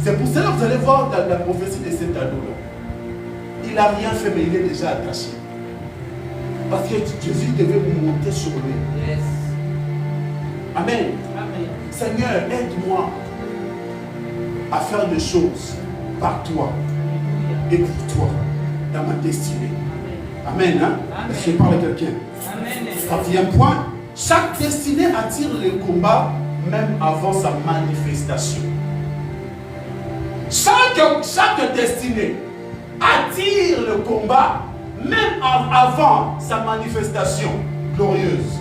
C'est pour cela que vous allez voir dans la prophétie de cet anneau-là. Il n'a rien fait, mais il est déjà attaché. Parce que Jésus devait monter sur lui. Yes. Amen. Amen. Seigneur, aide-moi à faire des choses par toi et pour toi dans ma destinée. Amen. Hein? Amen. Est-ce que je parle à quelqu'un? Amen. Quatrième point, chaque destinée attire le combat même avant sa manifestation. Chaque destinée attire le combat même avant sa manifestation glorieuse.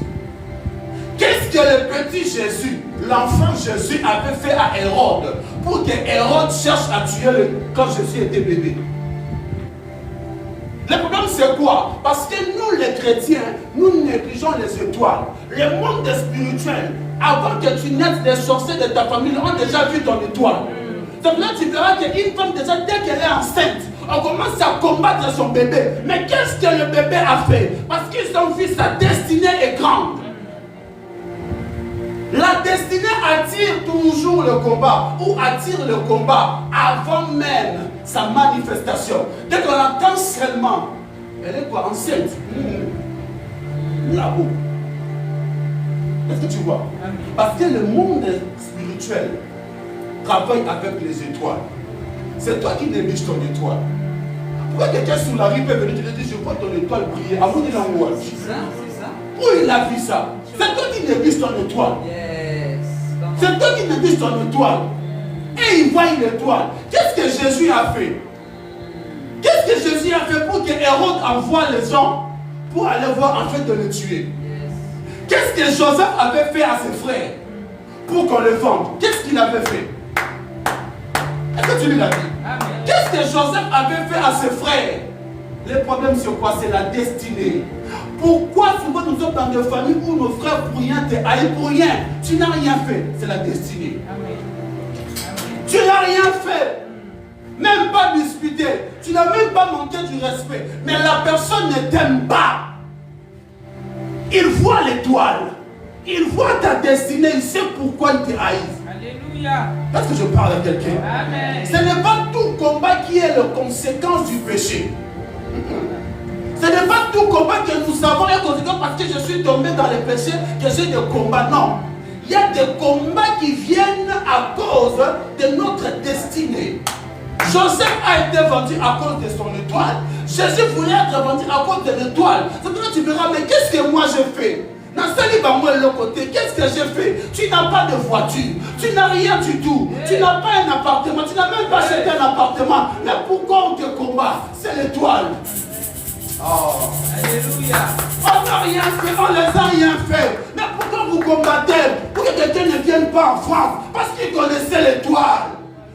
Qu'est-ce que le petit Jésus, l'enfant Jésus avait fait à Hérode pour que Hérode cherche à tuer quand Jésus était bébé? Le problème c'est quoi? Parce que nous les chrétiens, nous négligeons les étoiles. Le monde spirituel, avant que tu naisses, des sorciers de ta famille ont déjà vu ton étoile. Donc là tu verras qu'une femme déjà, dès qu'elle est enceinte, on commence à combattre son bébé. Mais qu'est-ce que le bébé a fait? Parce qu'ils ont vu sa destinée est grande. La destinée attire toujours le combat, ou attire le combat avant même sa manifestation. Dès qu'on entend seulement, elle est quoi? Enceinte. Là-haut. Est-ce que tu vois? Parce que le monde spirituel travaille avec les étoiles. C'est toi qui négliges ton étoile. Pourquoi quelqu'un sous la rue peut venir te dire, je vois ton étoile briller? À vous de l'envoi. C'est ça. Où il a vu ça? C'est toi qui négliges ton étoile. Yes. C'est toi qui négliges ton étoile. Et il voit une étoile. Qu'est-ce que Jésus a fait? Qu'est-ce que Jésus a fait pour que Hérode envoie les gens pour aller voir en fait de le tuer? Qu'est-ce que Joseph avait fait à ses frères pour qu'on le vende? Qu'est-ce qu'il avait fait? Est-ce que tu lui l'as dit? Qu'est-ce que Joseph avait fait à ses frères? Le problème c'est quoi? C'est la destinée. Pourquoi souvent nous sommes dans des familles où nos frères pour rien te haïssent pour rien? Tu n'as rien fait. C'est la destinée. Tu n'as rien fait. Même pas disputé. Tu n'as même pas manqué du respect. Mais la personne ne t'aime pas. Il voit l'étoile. Il voit ta destinée. Il sait pourquoi il te haïsse. Alléluia. Est-ce que je parle à quelqu'un? Amen. Ce n'est pas tout combat qui est la conséquence du péché. Ce n'est pas tout combat que nous avons les conséquences parce que je suis tombé dans le péché que j'ai de combat. Non. il y a des combats qui viennent à cause de notre destinée. Joseph a été vendu à cause de son étoile. Jésus voulait être vendu à cause de l'étoile. C'est pour ça que tu verras, mais qu'est-ce que moi j'ai fait? Qu'est-ce que j'ai fait? Tu n'as pas de voiture, tu n'as rien du tout, tu n'as pas un appartement, tu n'as même pas acheté un appartement. Mais pourquoi on te combat? C'est l'étoile. Oh. Alléluia. On n'a rien fait, on les a rien fait. Mais pourquoi vous combattez? Pour que quelqu'un ne vienne pas en France? Parce qu'il connaissait l'étoile.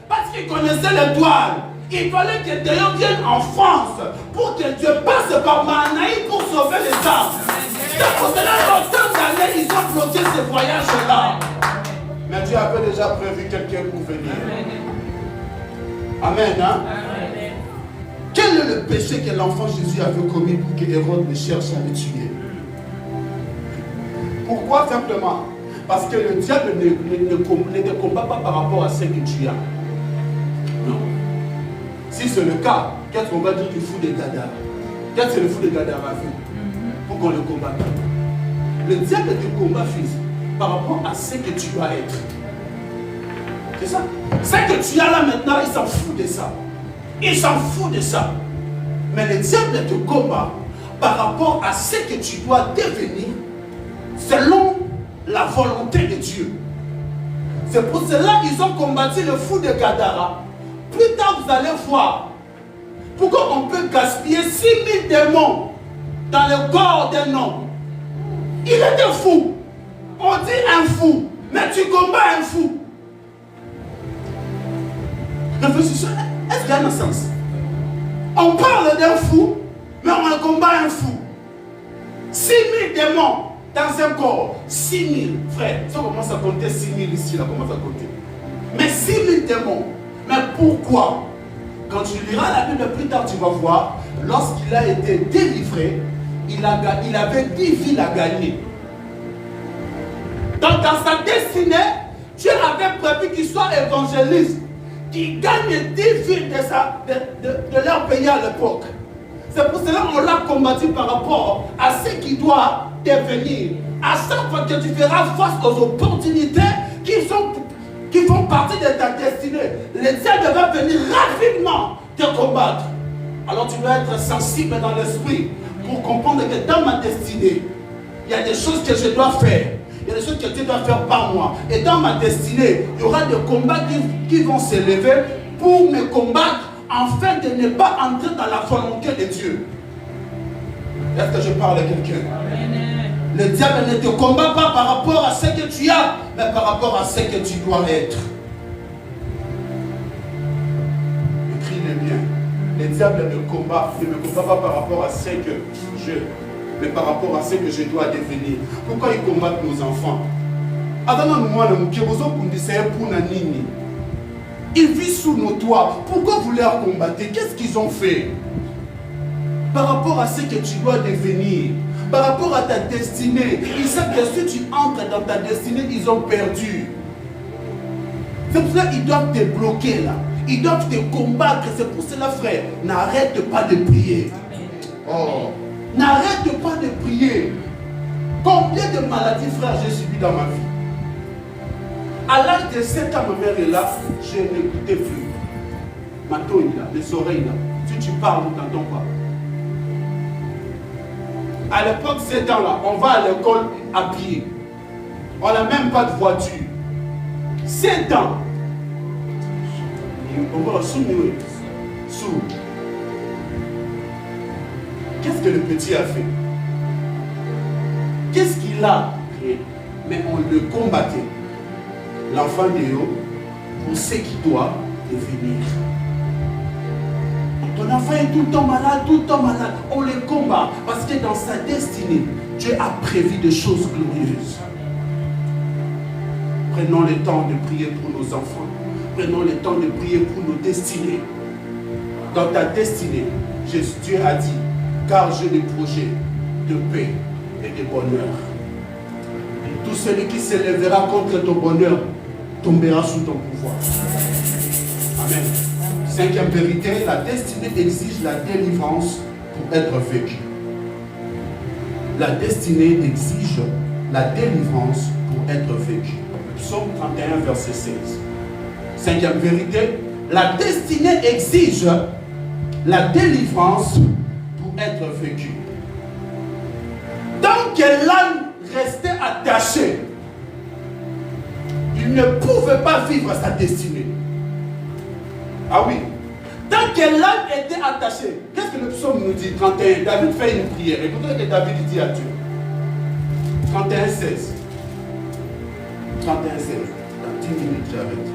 Parce qu'il connaissait l'étoile. Il fallait que Théo vienne en France pour que Dieu passe par Mahanaïm pour sauver les âmes. C'est pour cela longtemps d'années, ils ont bloqué ce voyage-là. Mais Dieu avait déjà prévu quelqu'un pour venir. Amen. Hein? Amen. Quel est le péché que l'enfant Jésus avait commis pour que Hérode le cherche à le tuer? Pourquoi? Simplement parce que le diable ne te combat pas par rapport à ce que tu as. Non. Si c'est le cas, qu'est-ce qu'on va dire du fou de Gadara? Qu'est-ce que le fou de Gadara a fait pour qu'on le combatte? Le diable te combat physique par rapport à ce que tu dois être. C'est ça. Ce que tu as là maintenant, il s'en fout de ça. Il s'en fout de ça. Mais le diable te combat par rapport à ce que tu dois devenir selon la volonté de Dieu. C'est pour cela qu'ils ont combattu le fou de Gadara. Plus tard, vous allez voir pourquoi on peut gaspiller 6000 démons dans le corps d'un homme. Il était fou. On dit un fou, mais tu combats un fou. Réfléchissez, est-ce qu'il y a un sens? On parle d'un fou, mais on combat un fou. 6000 démons dans un corps. 6000, frère. Si on commence à compter 6000 ici, là, on commence à compter. Mais 6000 démons. Mais pourquoi? Quand tu liras la Bible plus tard, tu vas voir, lorsqu'il a été délivré, il avait 10 villes à gagner. Donc dans sa destinée, Dieu avait prévu qu'il soit évangéliste, qu'il gagne 10 villes de leur pays à l'époque. C'est pour cela qu'on l'a combattu par rapport à ce qu'il doit devenir. À chaque fois que tu feras face aux opportunités qui font partie de ta destinée, le diable va venir rapidement te combattre. Alors tu dois être sensible dans l'esprit pour comprendre que dans ma destinée, il y a des choses que je dois faire. Il y a des choses que tu dois faire par moi. Et dans ma destinée, il y aura des combats qui vont s'élever pour me combattre afin de ne pas entrer dans la volonté de Dieu. Est-ce que je parle à quelqu'un? Le diable ne te combat pas par rapport à ce que tu as, mais par rapport à ce que tu dois être. Écris-le bien. Le diable ne me combat pas par rapport à ce que mais par rapport à ce que je dois devenir. Pourquoi ils combattent nos enfants? Ils vivent sous nos toits. Pourquoi vous les combattez? Qu'est-ce qu'ils ont fait? Par rapport à ce que tu dois devenir, par rapport à ta destinée, ils savent que si tu entres dans ta destinée, ils ont perdu. C'est pour cela qu'ils doivent te bloquer là. Ils doivent te combattre. C'est pour cela, frère, n'arrête pas de prier. Oh. N'arrête pas de prier. Combien de maladies, frère, j'ai subi dans ma vie? À l'âge de 7 ans, ma mère est là, je n'écoutais plus. Ma tonne là, les oreilles là. Si tu parles, on t'entend pas. À l'époque, 7 ans là, on va à l'école à pied. On n'a même pas de voiture. 7 ans. On va sous. Qu'est-ce que le petit a fait? Qu'est-ce qu'il a créé? Mais on le combattait. L'enfant Déo, pour ce qu'il doit devenir. Ton enfant est tout le temps malade, on le combat. Parce que dans sa destinée, Dieu a prévu des choses glorieuses. Prenons le temps de prier pour nos enfants. Prenons le temps de prier pour nos destinées. Dans ta destinée, Dieu a dit, car j'ai des projets de paix et de bonheur. Et tout celui qui s'élèvera contre ton bonheur tombera sous ton pouvoir. Amen. Cinquième vérité, la destinée exige la délivrance pour être vécue. La destinée exige la délivrance pour être vécu. Psaume 31, verset 16. Cinquième vérité, la destinée exige la délivrance pour être vécue. Tant que l'âme restait attaché, il ne pouvait pas vivre sa destinée. Ah oui. Tant que l'âme était attachée, qu'est-ce que le psaume nous dit? 31, David fait une prière. Écoutez ce que David dit à Dieu. 31, 16. 31, 16. Dans 10 minutes, j'arrête.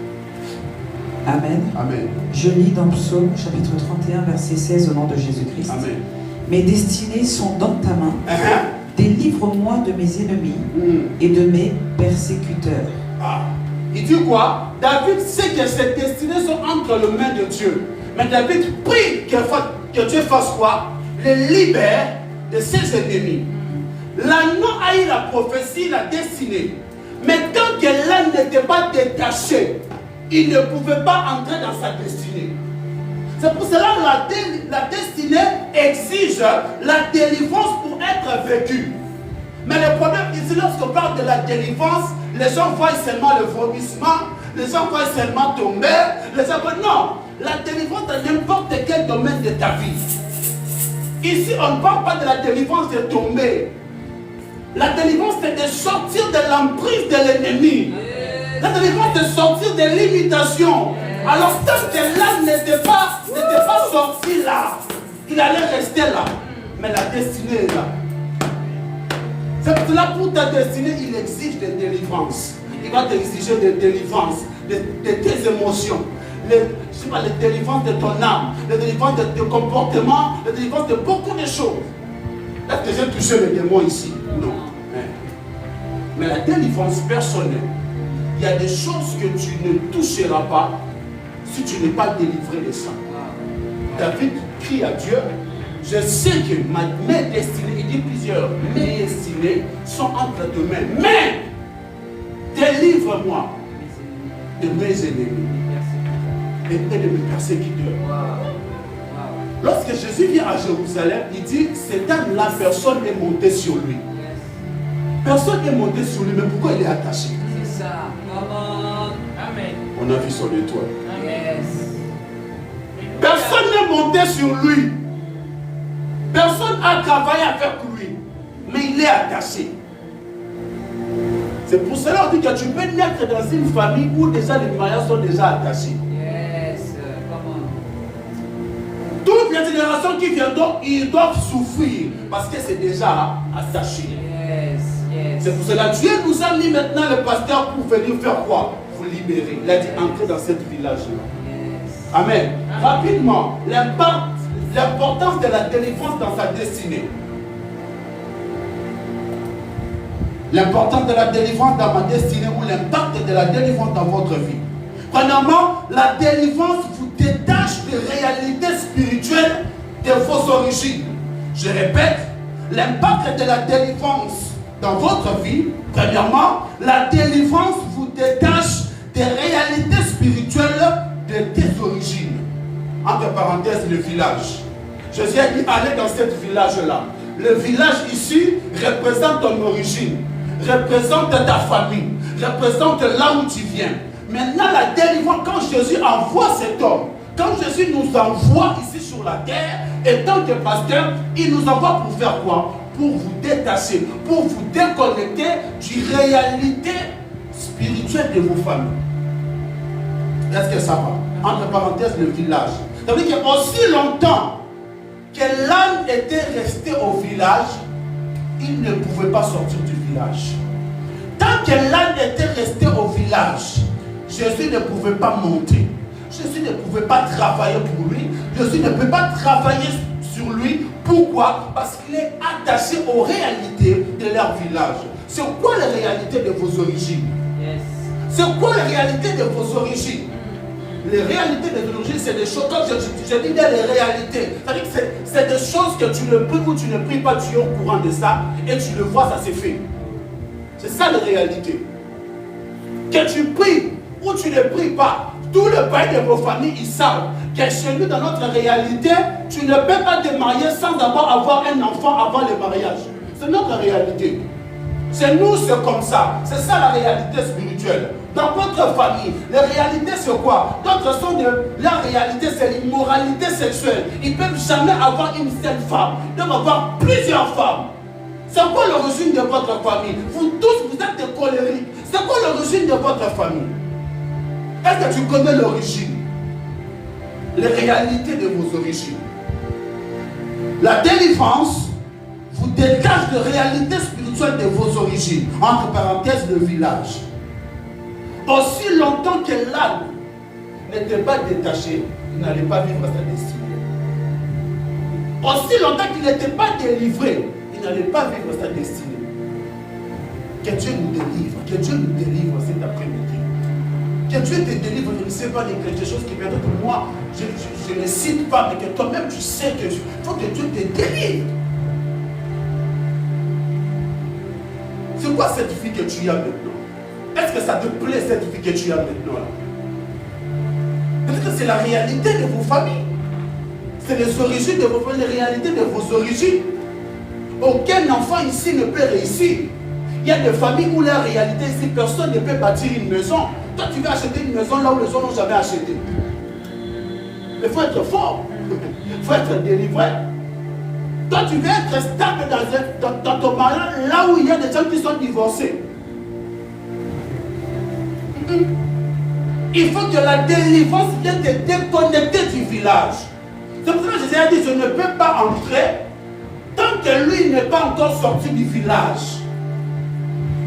Amen. Amen. Je lis dans Psaume, chapitre 31, verset 16, au nom de Jésus-Christ. Amen. Mes destinées sont dans ta main. Délivre-moi de mes ennemis et de mes persécuteurs. Ah. Il dit quoi? David sait que ses destinées sont entre les mains de Dieu. Mais David prie que Dieu fasse quoi? Le libère de ses ennemis. L'agneau a eu la prophétie, la destinée. Mais tant que l'âne n'était pas détaché, il ne pouvait pas entrer dans sa destinée. C'est pour cela que la destinée exige la délivrance pour être vécue. Mais le problème ici, lorsqu'on parle de la délivrance, les gens voient seulement le vomissement, les gens voient seulement tomber, les gens voient... Non, la délivrance dans n'importe quel domaine de ta vie. Ici, on ne parle pas de la délivrance de tomber. La délivrance, c'est de sortir de l'emprise de l'ennemi. La délivrance, c'est de sortir de l'imitation. Alors, tant que l'âme n'était pas sorti là, il allait rester là. Mais la destinée est là. C'est pour cela, pour ta destinée, il exige des délivrances. Il va t'exiger des délivrances de tes émotions. Les délivrances de ton âme, les délivrances de ton comportement, les délivrances de beaucoup de choses. Est-ce que j'ai touché le démon ici? Non. Mais la délivrance personnelle, il y a des choses que tu ne toucheras pas si tu n'es pas délivré de ça. David crie à Dieu, je sais que mes destinées, il dit plusieurs, mes destinées sont entre tes mains. Mais délivre-moi de mes ennemis et de mes persécuteurs. Lorsque Jésus vient à Jérusalem, il dit, cet âme-là, personne n'est monté sur lui. Personne n'est monté sur lui, mais pourquoi il est attaché? C'est ça. Amen. On a vu son étoile. Yes. Personne n'est monté sur lui. Personne n'a travaillé avec lui. Mais il est attaché. C'est pour cela qu'on dit que tu peux naître dans une famille où déjà les mariages sont déjà attachés. Yes. Comment? Toutes les générations qui viendront, ils doivent souffrir parce que c'est déjà attaché. Yes. Yes. C'est pour cela que Dieu nous a mis maintenant le pasteur pour venir faire quoi? Vous libérer. Il a dit entrer dans cette village-là. Yes. Amen. Rapidement, l'importance de la délivrance dans sa destinée. L'importance de la délivrance dans ma destinée ou l'impact de la délivrance dans votre vie. Premièrement, la délivrance vous détache des réalités spirituelles de vos origines. Je répète, l'impact de la délivrance dans votre vie, premièrement, la délivrance vous détache des réalités spirituelles de tes origines. Entre parenthèses, le village. Jésus a dit, allez dans ce village-là. Le village ici représente ton origine, représente ta famille, représente là où tu viens. Maintenant, la délivrance, quand Jésus envoie cet homme, quand Jésus nous envoie ici sur la terre, et tant que pasteur, il nous envoie pour faire quoi? Pour vous détacher, pour vous déconnecter du réalité spirituelle de vos familles. Est-ce que ça va? Entre parenthèses, le village. Ça veut dire qu'aussi longtemps que l'âne était resté au village, il ne pouvait pas sortir du village. Tant que l'âne était resté au village, Jésus ne pouvait pas monter. Jésus ne pouvait pas travailler pour lui. Jésus ne peut pas travailler sur lui. Pourquoi? Parce qu'il est attaché aux réalités de leur village. C'est quoi les réalités de vos origines? Yes. C'est quoi les réalités de vos origines? Les réalités de l'origine, c'est des choses, quand je dis les réalités, c'est-à-dire que c'est des choses que tu ne pries ou tu ne pries pas, tu es au courant de ça, et tu le vois, ça s'est fait. C'est ça les réalités. Que tu pries ou tu ne pries pas, tout le pays de vos familles, ils savent que chez nous, dans notre réalité, tu ne peux pas te marier sans d'abord avoir un enfant avant le mariage. C'est notre réalité. Chez nous, c'est comme ça. C'est ça la réalité spirituelle. Dans votre famille, la réalité c'est quoi? D'autres sont la réalité c'est l'immoralité sexuelle. Ils ne peuvent jamais avoir une seule femme. Ils doivent avoir plusieurs femmes. C'est quoi l'origine de votre famille? Vous tous, vous êtes des colériques. C'est quoi l'origine de votre famille? Est-ce que tu connais l'origine? Les réalités de vos origines. La délivrance vous détache de réalité spirituelle de vos origines. Entre parenthèses, le village. Aussi longtemps que l'âme n'était pas détaché, il n'allait pas vivre sa destinée. Aussi longtemps qu'il n'était pas délivré, il n'allait pas vivre sa destinée. Que Dieu nous délivre, que Dieu nous délivre cet après-midi. Que Dieu te délivre, je ne sais pas, de quelque chose qui peut-être moi, je ne cite pas, mais que toi-même tu sais que il faut que Dieu te délivre. C'est quoi cette vie que tu as maintenant? Est-ce que ça te plaît cette vie que tu as maintenant? Peut-être que c'est la réalité de vos familles. C'est les origines de vos familles, les réalités de vos origines. Aucun enfant ici ne peut réussir. Il y a des familles où la réalité ici, personne ne peut bâtir une maison. Toi, tu veux acheter une maison là où les gens n'ont jamais acheté. Mais il faut être fort. Il faut être délivré. Toi, tu veux être stable dans ton mariage là où il y a des gens qui sont divorcés. Il faut que la délivrance vienne te déconnecter du village. C'est pour ça que Jésus a dit, je ne peux pas entrer tant que lui n'est pas encore sorti du village.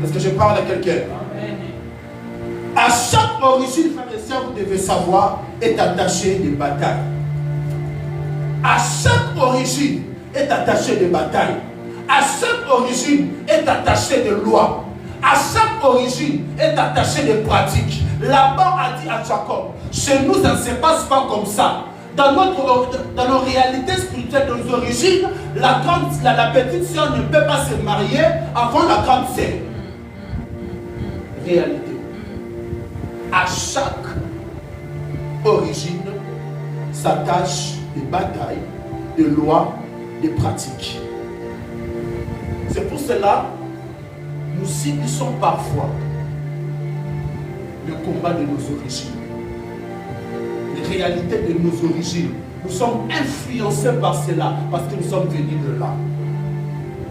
Est-ce que je parle à quelqu'un? À chaque origine, frères et sœurs, vous devez savoir, est attaché des batailles. À chaque origine est attaché des batailles. À chaque origine est attaché de lois. À chaque origine est attaché des pratiques. Laban a dit à Jacob, chez nous ça ne se passe pas comme ça. Dans nos réalités spirituelles, dans nos origines, la petite sœur ne peut pas se marier avant la grande sœur. Réalité. À chaque origine s'attachent des batailles, des lois, des pratiques. C'est pour cela nous subissons parfois le combat de nos origines. Les réalités de nos origines. Nous sommes influencés par cela parce que nous sommes venus de là.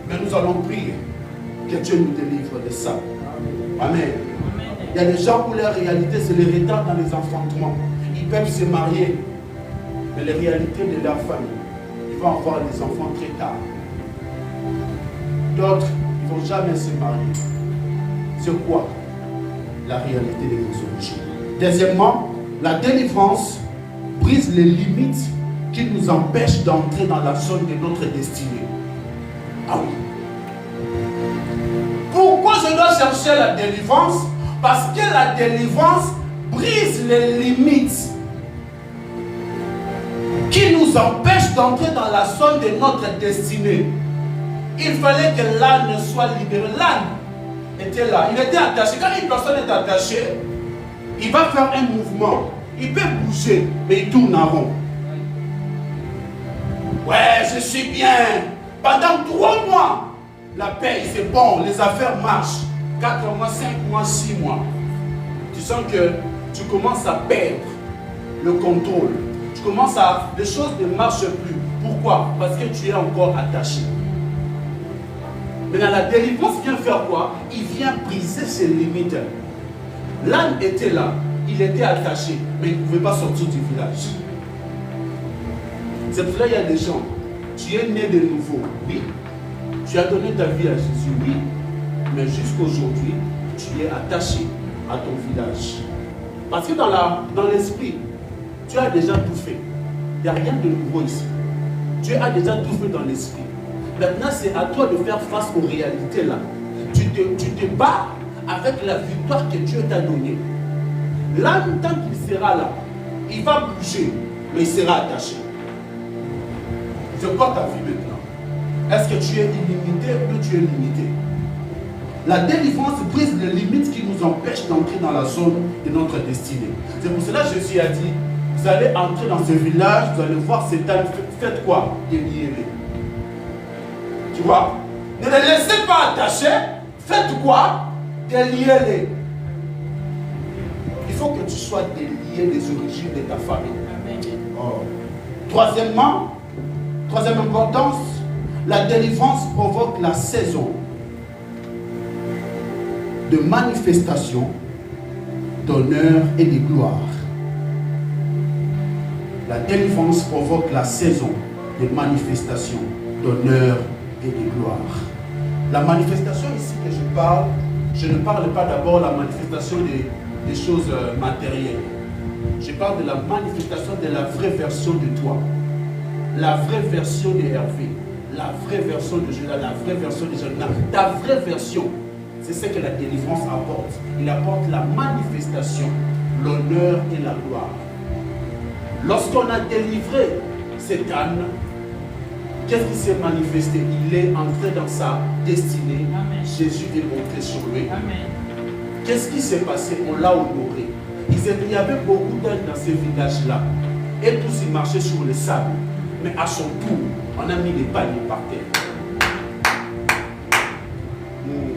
Mais nous allons prier que Dieu nous délivre de ça. Amen. Il y a des gens où leur réalité c'est le retard dans les enfantements. Ils peuvent se marier, mais les réalités de leur famille, ils vont avoir des enfants très tard. D'autres, ils ne vont jamais se marier. C'est quoi la réalité de vos origines? Deuxièmement, la délivrance brise les limites qui nous empêchent d'entrer dans la zone de notre destinée. Ah oui. Pourquoi je dois chercher la délivrance? Parce que la délivrance brise les limites qui nous empêchent d'entrer dans la zone de notre destinée. Il fallait que l'âne soit libéré. L'âne était là, il était attaché. Quand une personne est attachée, il va faire un mouvement. Il peut bouger, mais il tourne en rond. Ouais, je suis bien. Pendant 3 mois, la paye, c'est bon, les affaires marchent. 4 mois, 5 mois, 6 mois. Tu sens que tu commences à perdre le contrôle. Tu commences à... Les choses ne marchent plus. Pourquoi? Parce que tu es encore attaché. Maintenant, la délivrance vient faire quoi? Il vient briser ses limites. L'âne était là. Il était attaché, mais il ne pouvait pas sortir du village. C'est pour cela qu'il y a des gens. Tu es né de nouveau, oui. Tu as donné ta vie à Jésus, oui. Mais jusqu'aujourd'hui, tu es attaché à ton village. Parce que dans l'esprit, tu as déjà tout fait. Il n'y a rien de nouveau ici. Tu as déjà tout fait dans l'esprit. Maintenant, c'est à toi de faire face aux réalités là. Tu te bats avec la victoire que Dieu t'a donnée. L'âme, tant qu'il sera là, il va bouger, mais il sera attaché. C'est quoi ta vie maintenant? Est-ce que tu es illimité ou tu es limité? La délivrance brise les limites qui nous empêchent d'entrer dans la zone de notre destinée. C'est pour cela que Jésus a dit, vous allez entrer dans ce village, vous allez voir cet âne, faites quoi? Déliez-les. Tu vois? Ne les laissez pas attachés, Faites quoi? Déliez-les. Il faut que tu sois délié des origines de ta famille. Oh. Troisième importance, la délivrance provoque la saison de manifestation, d'honneur et de gloire. La délivrance provoque la saison de manifestation, d'honneur et de gloire. La manifestation ici que je parle, je ne parle pas d'abord de la manifestation des choses matérielles. Je parle de la manifestation de la vraie version de toi. La vraie version de Hervé. La vraie version de Judas. La vraie version de Jonathan. Ta vraie version. C'est ce que la délivrance apporte. Il apporte la manifestation, l'honneur et la gloire. Lorsqu'on a délivré cet âne, qu'est-ce qui s'est manifesté? Il est entré dans sa destinée. Amen. Jésus est monté sur lui. Amen. Qu'est-ce qui s'est passé? On l'a honoré. Il y avait beaucoup d'ânes dans ces villages-là. Et tous ils marchaient sur le sable. Mais à son tour, on a mis des paniers par terre.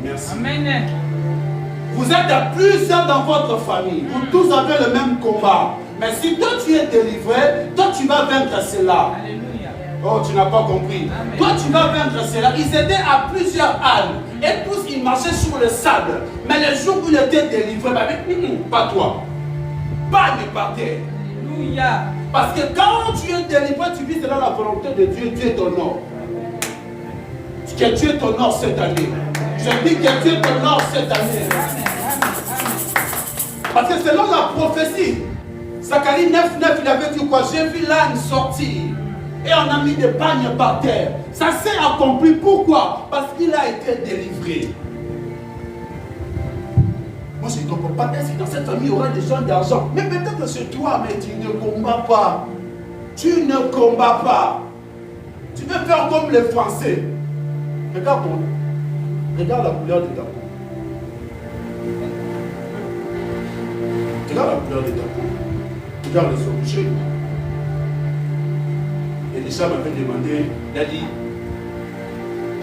Merci. Amen. Vous êtes à plusieurs dans votre famille. Vous tous avez le même combat. Mais si toi tu es délivré, toi tu vas vaincre cela. Alléluia. Oh, tu n'as pas compris. Amen. Toi tu vas vaincre cela. Ils étaient à plusieurs ânes. Et tous ils marchaient sur le sable. Mais le jour où ils étaient délivrés, pas toi. Pas de par terre. Alléluia. Parce que quand tu es délivré, tu vis selon la volonté de Dieu. Dieu t'honore. Que Dieu t'honore cette année. Je dis que Dieu t'honore cette année. Parce que selon la prophétie, Zacharie 9:9, il avait dit quoi? J'ai vu l'âne sortir et on a mis des pagnes par terre. Ça s'est accompli. Pourquoi? Parce qu'il a été délivré. Moi je ne comprends pas. Est-ce que dans cette famille il y aura des gens d'argent? Mais peut-être c'est toi, mais tu ne combats pas. Tu ne combats pas. Tu veux faire comme les Français. Regarde-moi. Regarde la couleur de ta peau. Regarde la couleur de ta peau. Regarde les objets. Et les gens m'avaient demandé, il a dit,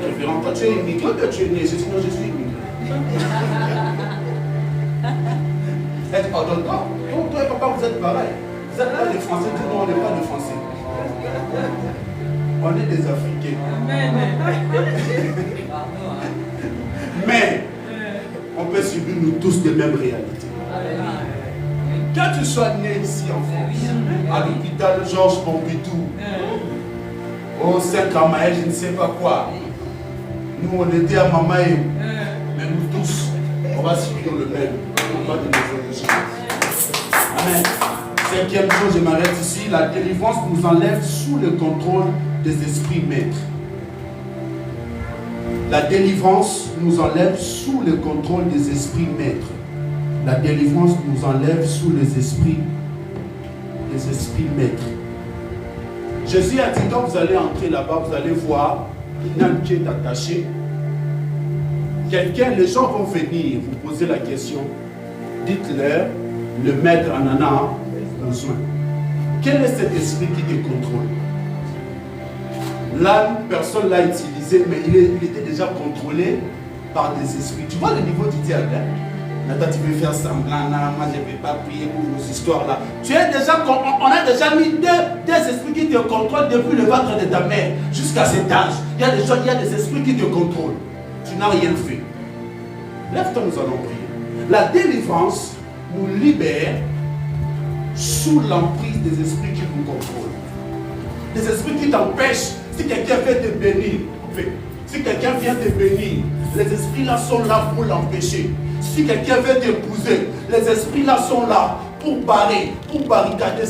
révérend, toi tu es immigré ou tu es né? Je dis non, je suis immigré. Elle dit, pardonne-toi. Toi et papa, vous êtes pareil. Vous êtes pas des Français, tout le monde n'est pas des Français. On est des Africains. Amen. Mais on peut subir nous tous les mêmes réalités. Que tu sois né ici en France, à l'hôpital Georges Pompidou, au Saint-Camaël, je ne sais pas quoi. Nous on était à Mamaï, mais nous tous, on va subir le même. On va de nos origines. Amen. Cinquième chose, je m'arrête ici. La délivrance nous enlève sous le contrôle des esprits maîtres. La délivrance nous enlève sous le contrôle des esprits maîtres. La délivrance nous enlève sous les esprits maîtres. Jésus a dit, quand vous allez entrer là-bas, vous allez voir une âne qui est attachée. Les gens vont venir vous poser la question. Dites-leur, le maître en en a besoin. Quel est cet esprit qui te contrôle? L'âne, personne ne l'a utilisé, mais il était déjà contrôlé par des esprits. Tu vois le niveau du diable, hein? Maintenant, tu veux faire semblant, non, moi je ne vais pas prier pour vos histoires là. Tu es déjà, on a déjà mis des esprits qui te contrôlent depuis le ventre de ta mère jusqu'à cet âge. Il y a des gens, il y a des esprits qui te contrôlent. Tu n'as rien fait. Lève-toi, nous allons prier. La délivrance nous libère sous l'emprise des esprits qui nous contrôlent. Des esprits qui t'empêchent. Si quelqu'un vient te bénir, si quelqu'un vient te bénir, les esprits là sont là pour l'empêcher. Si quelqu'un veut t'épouser, les esprits là sont là pour barrer, pour barricader.